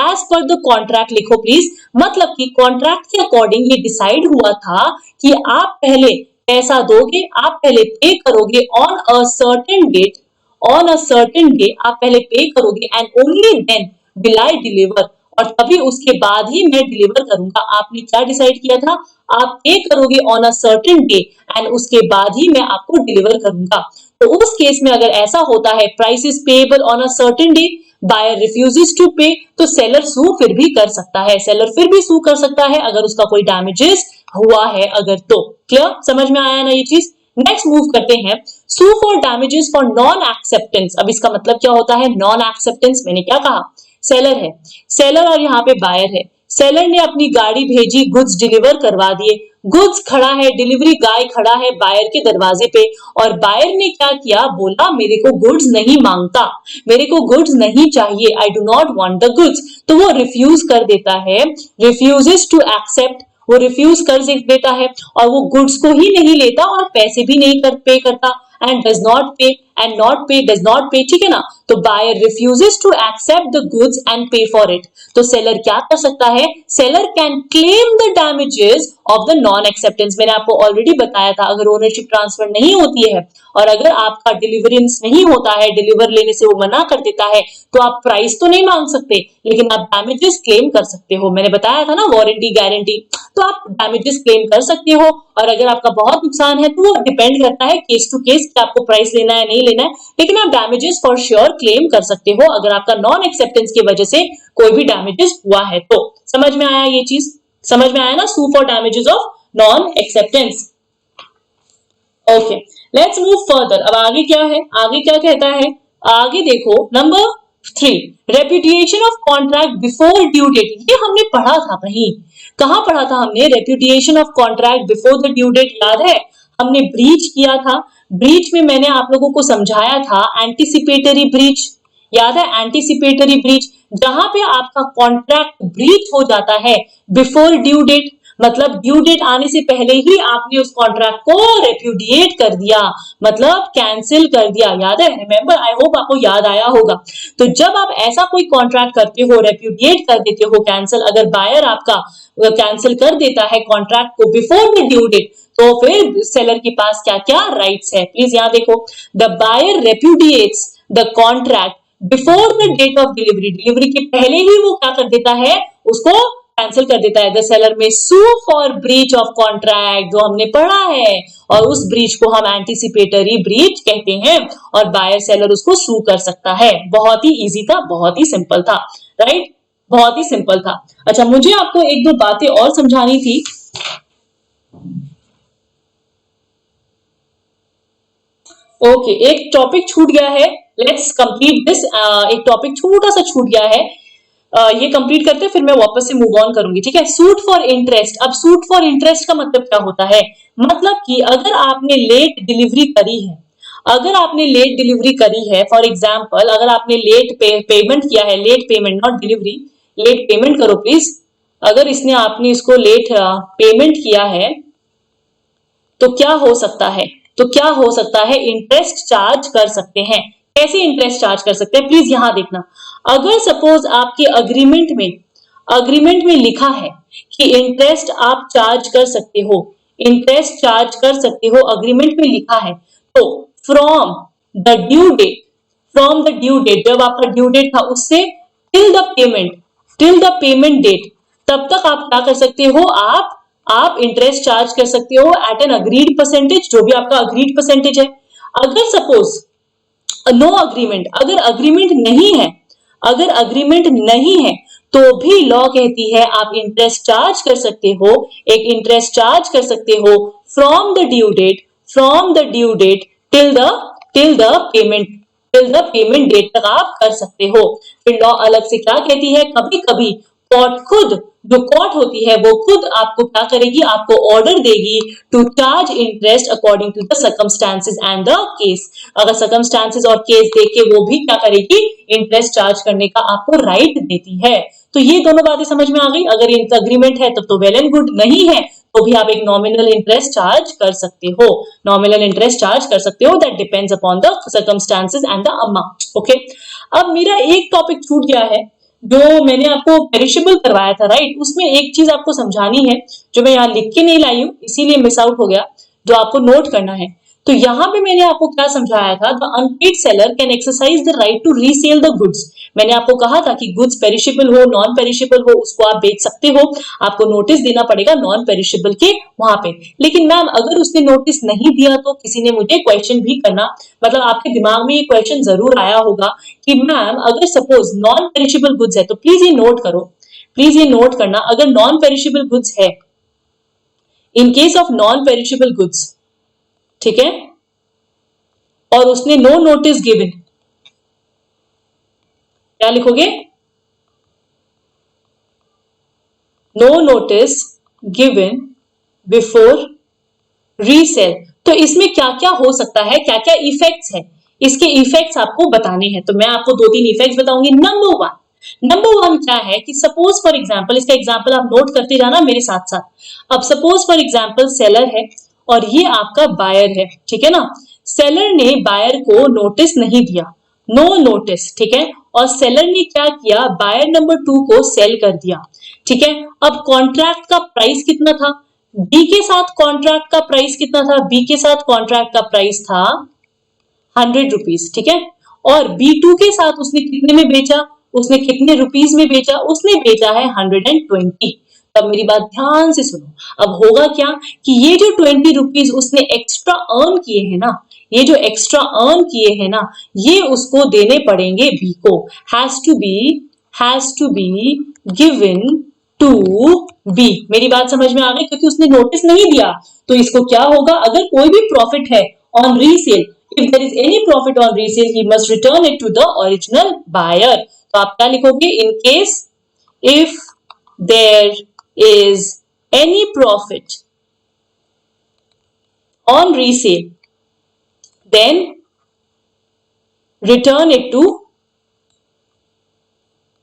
As per the contract लिखो प्लीज, मतलब कि कॉन्ट्रैक्ट के अकॉर्डिंग ये डिसाइड हुआ था कि आप पहले पैसा दोगे, आप पहले पे करोगे on a certain date, on a certain day आप पहले पे करोगे and only then will I deliver, और तभी उसके बाद ही मैं डिलीवर करूंगा। आपने क्या डिसाइड किया था, आप पे करोगे on a certain day and उसके बाद ही मैं आपको डिलीवर करूंगा। तो उस केस में अगर ऐसा होता है, price is payable on a certain day, buyer refuses to pay, तो सेलर सू फिर भी कर सकता है, सेलर फिर भी सू कर सकता है अगर उसका कोई डैमेजेस हुआ है अगर तो। क्लियर, समझ में आया ना ये चीज। नेक्स्ट मूव करते हैं, sue for damages for non acceptance. अब इसका मतलब क्या होता है नॉन एक्सेप्टेंस, मैंने क्या कहा, सेलर है, सेलर और यहाँ पे बायर है। सेलर ने अपनी गाड़ी भेजी, गुड्स डिलीवर करवा दिए, गुड्स खड़ा है, डिलीवरी गाय खड़ा है बायर के दरवाजे पे, और बायर ने क्या किया, बोला मेरे को गुड्स नहीं मांगता, मेरे को गुड्स नहीं चाहिए, I do not want the goods. तो वो रिफ्यूज कर देता है, रिफ्यूजेस टू एक्सेप्ट, वो रिफ्यूज कर देता है और वो गुड्स को ही नहीं लेता और पैसे भी नहीं पे करता, and does not pay, and not pay, does not pay, ठीक है ना। तो buyer refuses to accept the goods and pay for it. तो सेलर क्या कर सकता है, seller can claim the damages of the non acceptance. मैंने आपको ऑलरेडी बताया था, अगर ओनरशिप ट्रांसफर नहीं होती है और अगर आपका डिलीवरेंस नहीं होता है, डिलीवर लेने से वो मना कर देता है, तो आप प्राइस तो नहीं मांग सकते लेकिन आप डैमेजेस क्लेम कर सकते हो। मैंने बताया था ना, वारंटी गारंटी, तो आप डैमेजेस क्लेम कर सकते हो। और अगर आपका बहुत नुकसान है तो वो डिपेंड करता है केस टू केस कि आपको प्राइस लेना है नहीं लेना है, लेकिन आप डैमेजेस फॉर श्योर क्लेम कर सकते हो अगर आपका नॉन एक्सेप्टेंस की वजह से कोई भी डैमेजेस हुआ है तो। समझ में आया ये चीज, समझ में आया ना, sue for damages of non acceptance. Okay, let's move further. अब आगे क्या है, आगे क्या कहता है, आगे देखो number 3, repudiation of contract before due date. ये हमने पढ़ा था कहीं, कहां पढ़ा था हमने, repudiation of contract before the due date, याद है, हमने ब्रीच किया था। ब्रीच में मैंने आप लोगों को समझाया था एंटीसिपेटरी ब्रीच, याद है, एंटीसिपेटरी ब्रीच, जहां पे आपका कॉन्ट्रैक्ट ब्रीच हो जाता है बिफोर ड्यू डेट, मतलब ड्यू डेट आने से पहले ही आपने उस कॉन्ट्रैक्ट को रेप्यूडिएट कर दिया, मतलब कैंसिल कर दिया, याद है, रिमेंबर, आई होप आपको याद आया होगा। तो जब आप ऐसा कोई कॉन्ट्रैक्ट करते हो, रेप्यूडिएट कर देते हो, कैंसिल, अगर बायर आपका कैंसिल कर देता है कॉन्ट्रैक्ट को बिफोर द ड्यू डेट, तो फिर सेलर के पास क्या क्या राइट्स है, प्लीज यहां देखो, the buyer repudiates the contract before the date of delivery, delivery के पहले ही वो क्या कर देता है, उसको कैंसिल कर देता है। The seller may sue for breach of contract, जो हमने पढ़ा है, और उस ब्रीच को हम एंटीसिपेटरी ब्रीच कहते हैं, और बायर सेलर उसको सू कर सकता है। बहुत ही इजी था, बहुत ही सिंपल था, राइट, बहुत ही सिंपल था। अच्छा, मुझे आपको एक दो बातें और समझानी थी। ओके, एक टॉपिक छूट गया है, लेट्स कंप्लीट दिस। एक टॉपिक छोटा सा छूट गया है, ये कंप्लीट करते हैं फिर मैं वापस से मूव ऑन करूंगी, ठीक है। Suit for interest. अब सूट फॉर इंटरेस्ट का मतलब क्या होता है, मतलब कि अगर आपने लेट डिलीवरी करी है, अगर आपने लेट डिलीवरी करी है, फॉर एग्जाम्पल अगर आपने लेट पेमेंट किया है, late payment not delivery, late payment करो प्लीज, अगर इसने आपने इसको लेट पेमेंट किया है तो क्या हो सकता है, तो क्या हो सकता है, इंटरेस्ट चार्ज कर सकते हैं। कैसे इंटरेस्ट चार्ज कर सकते हैं, प्लीज यहां देखना। अगर सपोज आपके अग्रीमेंट में लिखा है कि इंटरेस्ट आप चार्ज कर सकते हो, इंटरेस्ट चार्ज कर सकते हो, अग्रीमेंट में लिखा है, तो from the due date, from the due date, जब आपका ड्यू डेट था उससे टिल द पेमेंट डेट, तब तक आप क्या कर सकते हो, आप इंटरेस्ट चार्ज कर सकते हो एट एन अग्रीड परसेंटेज, जो भी आपका अग्रीड परसेंटेज है। अगर सपोज नो अग्रीमेंट, अगर अग्रीमेंट नहीं है, अगर अग्रीमेंट नहीं है तो भी लॉ कहती है आप इंटरेस्ट चार्ज कर सकते हो, एक इंटरेस्ट चार्ज कर सकते हो from the due date till the payment date तक आप कर सकते हो। फिर लॉ अलग से क्या कहती है, कभी कभी कोर्ट खुद, जो कोर्ट होती है वो खुद आपको क्या करेगी, आपको ऑर्डर देगी to charge interest according to the circumstances and the case. अगर सर्कमस्टांसेस और केस देख के वो भी क्या करेगी, इंटरेस्ट चार्ज करने का आपको राइट देती है। तो ये दोनों बातें समझ में आ गई। अगर अग्रीमेंट है तब तो वेल एंड गुड, नहीं है तो भी आप एक नॉमिनल इंटरेस्ट चार्ज कर सकते हो, नॉमिनल इंटरेस्ट चार्ज कर सकते हो, that depends upon the circumstances and the amount. Okay, अब मेरा एक टॉपिक छूट गया है जो मैंने आपको पेरिशेबल करवाया था, राइट, उसमें एक चीज आपको समझानी है जो मैं यहाँ लिख के नहीं लाई हूं, इसीलिए मिस आउट हो गया, जो आपको नोट करना है। तो यहाँ पे मैंने आपको क्या समझाया था, the unpaid seller can exercise the right to resell the goods. मैंने आपको कहा था कि गुड्स पेरिशेबल हो नॉन पेरिशेबल हो उसको आप बेच सकते हो, आपको नोटिस देना पड़ेगा नॉन पेरिशेबल के वहां पे। लेकिन मैम अगर उसने नोटिस नहीं दिया तो किसी ने मुझे क्वेश्चन भी करना, मतलब आपके दिमाग में ये क्वेश्चन जरूर आया होगा कि मैम अगर सपोज नॉन पेरिशेबल गुड्स है, तो प्लीज ये नोट करो, प्लीज ये नोट करना, अगर नॉन पेरिशेबल गुड्स है, in case of non perishable goods, ठीक है, और उसने नो नोटिस गिवन, क्या लिखोगे, no notice given before resale. तो इसमें क्या क्या हो सकता है, क्या क्या इफेक्ट्स है, इसके इफेक्ट्स आपको बताने हैं। तो मैं आपको 2-3 इफेक्ट्स बताऊंगी। नंबर वन क्या है कि सपोज फॉर एग्जाम्पल, इसका एग्जाम्पल आप नोट करते जाना मेरे साथ साथ। अब सपोज फॉर एग्जाम्पल सेलर है और ये आपका बायर है, ठीक है ना। सेलर ने बायर को नोटिस नहीं दिया, नो नोटिस, ठीक है, और सेलर ने क्या किया, बायर नंबर 2 को सेल कर दिया, ठीक है। अब कॉन्ट्रैक्ट का प्राइस कितना था, बी के साथ कॉन्ट्रैक्ट का प्राइस कितना था, बी के साथ कॉन्ट्रैक्ट का प्राइस था 100 रुपीज, ठीक है। और B2 के साथ उसने कितने में बेचा, उसने कितने रुपीज में बेचा, उसने बेचा है 120। अब मेरी बात ध्यान से सुनो, अब होगा क्या कि ये जो 20 रुपीज उसने एक्स्ट्रा अर्न किए हैं ना, ये जो एक्स्ट्रा अर्न किए हैं ना, ये उसको देने पड़ेंगे बी को, has to be given to B. मेरी बात समझ में आ गई, क्योंकि उसने नोटिस नहीं दिया। तो इसको क्या होगा, अगर कोई भी प्रॉफिट है on resale, if there is any profit on resale, he must return it to the original buyer। तो आप क्या लिखोगे, in case if there is any profit on resale, then return it to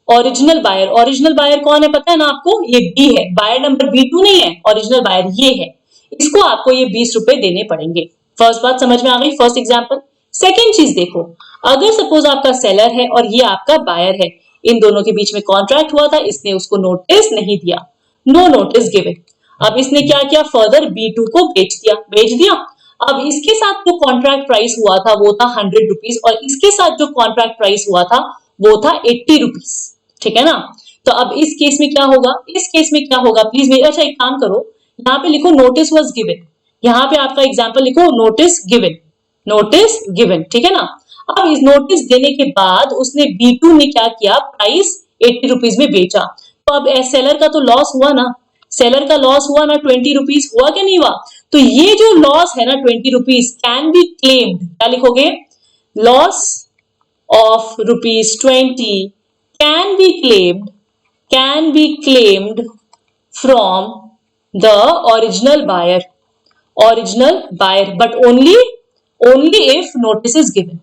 original buyer. Original buyer कौन है पता है ना आपको, ये बी है, बायर नंबर B2 नहीं है, ओरिजिनल बायर ये है। इसको आपको ये 20 रुपए देने पड़ेंगे। फर्स्ट बात समझ में आ गई, फर्स्ट एग्जांपल। सेकंड चीज देखो, अगर सपोज आपका सेलर है और ये आपका बायर है, इन दोनों के बीच में कॉन्ट्रैक्ट हुआ था, इसने उसको नोटिस नहीं दिया, नो नोटिस गिवन। अब इसने क्या किया, फर्दर B2 को बेच दिया। अब इसके साथ जो कॉन्ट्रैक्ट प्राइस हुआ था वो था 100 रुपीज, और इसके साथ जो कॉन्ट्रैक्ट प्राइस हुआ था वो था 80 रुपीज, ठीक है ना। तो अब इस केस में क्या होगा, इस केस में क्या होगा, प्लीज मेरे, अच्छा एक काम करो, यहाँ पे लिखो नोटिस वाज गिवन, यहाँ पे आपका एग्जांपल लिखो नोटिस गिवन, ठीक है ना। अब इस नोटिस देने के बाद उसने B2 ने क्या किया, प्राइस 80 रुपीज में बेचा। तो अब सेलर का तो लॉस हुआ ना, सेलर का लॉस हुआ ना, 20 रुपीज हुआ क्या नहीं हुआ। तो ये जो लॉस है ना 20 रुपीज कैन बी क्लेम्ड, क्या लिखोगे, loss of ₹20 can be claimed from the original buyer, but only if notice is given,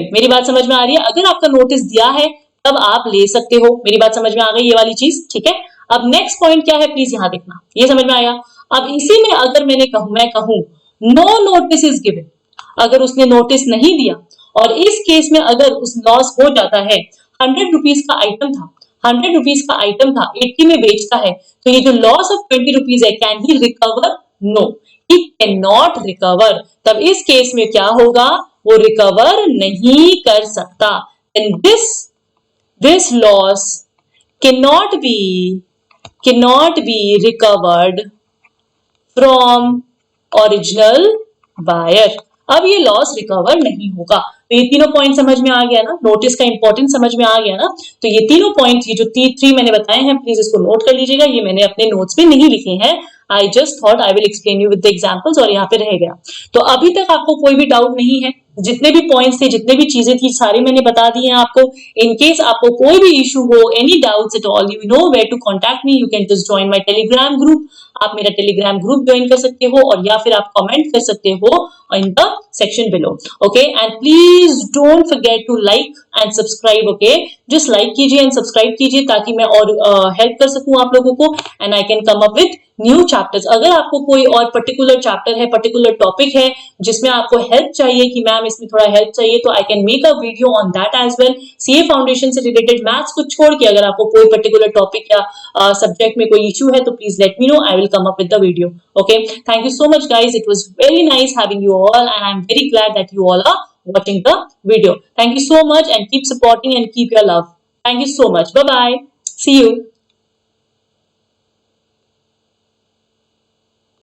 मेरी बात समझ में आ रही है। अगर आपका नोटिस दिया है तब आप ले सकते हो। मेरी बात समझ में आ गई ये वाली चीज, ठीक है। अब नेक्स्ट पॉइंट क्या है, प्लीज यहां देखना, ये समझ में आया। अब इसी में अगर मैं कहूं नो नोटिस इज गिवन, अगर उसने नोटिस नहीं दिया और इस केस में अगर उस लॉस हो जाता है, 100 रुपीज का आइटम था 80 में बेचता है, तो ये जो लॉस ऑफ 20 रुपीज है, can he recover, no, he can not recover. तब इस केस में क्या होगा, वो रिकवर नहीं कर सकता। And this loss cannot be recovered from original buyer। अब ये लॉस रिकवर नहीं होगा। तो ये तीनों पॉइंट समझ में आ गया ना, नोटिस का इंपॉर्टेंस समझ में आ गया ना। तो ये तीनों पॉइंट, ये जो 3 मैंने बताए हैं, प्लीज इसको नोट कर लीजिएगा। ये मैंने अपने नोट्स में नहीं लिखे हैं, I just thought I will explain you with the examples, और यहाँ पे रह गया। तो अभी तक आपको कोई भी डाउट नहीं है, जितने भी पॉइंट्स थे, जितने भी चीजें थी, सारी मैंने बता दी हैं आपको। इन केस आपको कोई भी इशू हो, any doubts at all, you know where to contact me, you can just join my Telegram group. आप मेरा टेलीग्राम ग्रुप ज्वाइन कर सकते हो, और या फिर आप कमेंट कर सकते हो in the section below, okay. And please don't forget to like and subscribe, okay. Just like कीजिए एंड सब्सक्राइब कीजिए, ताकि मैं और हेल्प कर सकूं आप लोगों को, and I can come up with new chapters. अगर आपको कोई और पर्टिकुलर चैप्टर है, पर्टिकुलर टॉपिक है जिसमें आपको हेल्प चाहिए कि मैम इसमें थोड़ा हेल्प चाहिए तो I can make a video on that as well. CA foundation से रिलेटेड मैथ्स को छोड़ के अगर आपको कोई पर्टिकुलर टॉपिक या सब्जेक्ट में कोई इशू है तो please let me know, I will come up with the video. Okay, thank you so much guys, it was very nice having you all and I'm very glad that you all are watching the video. Thank you so much and keep supporting and keep your love. Thank you so much. Bye bye. See you.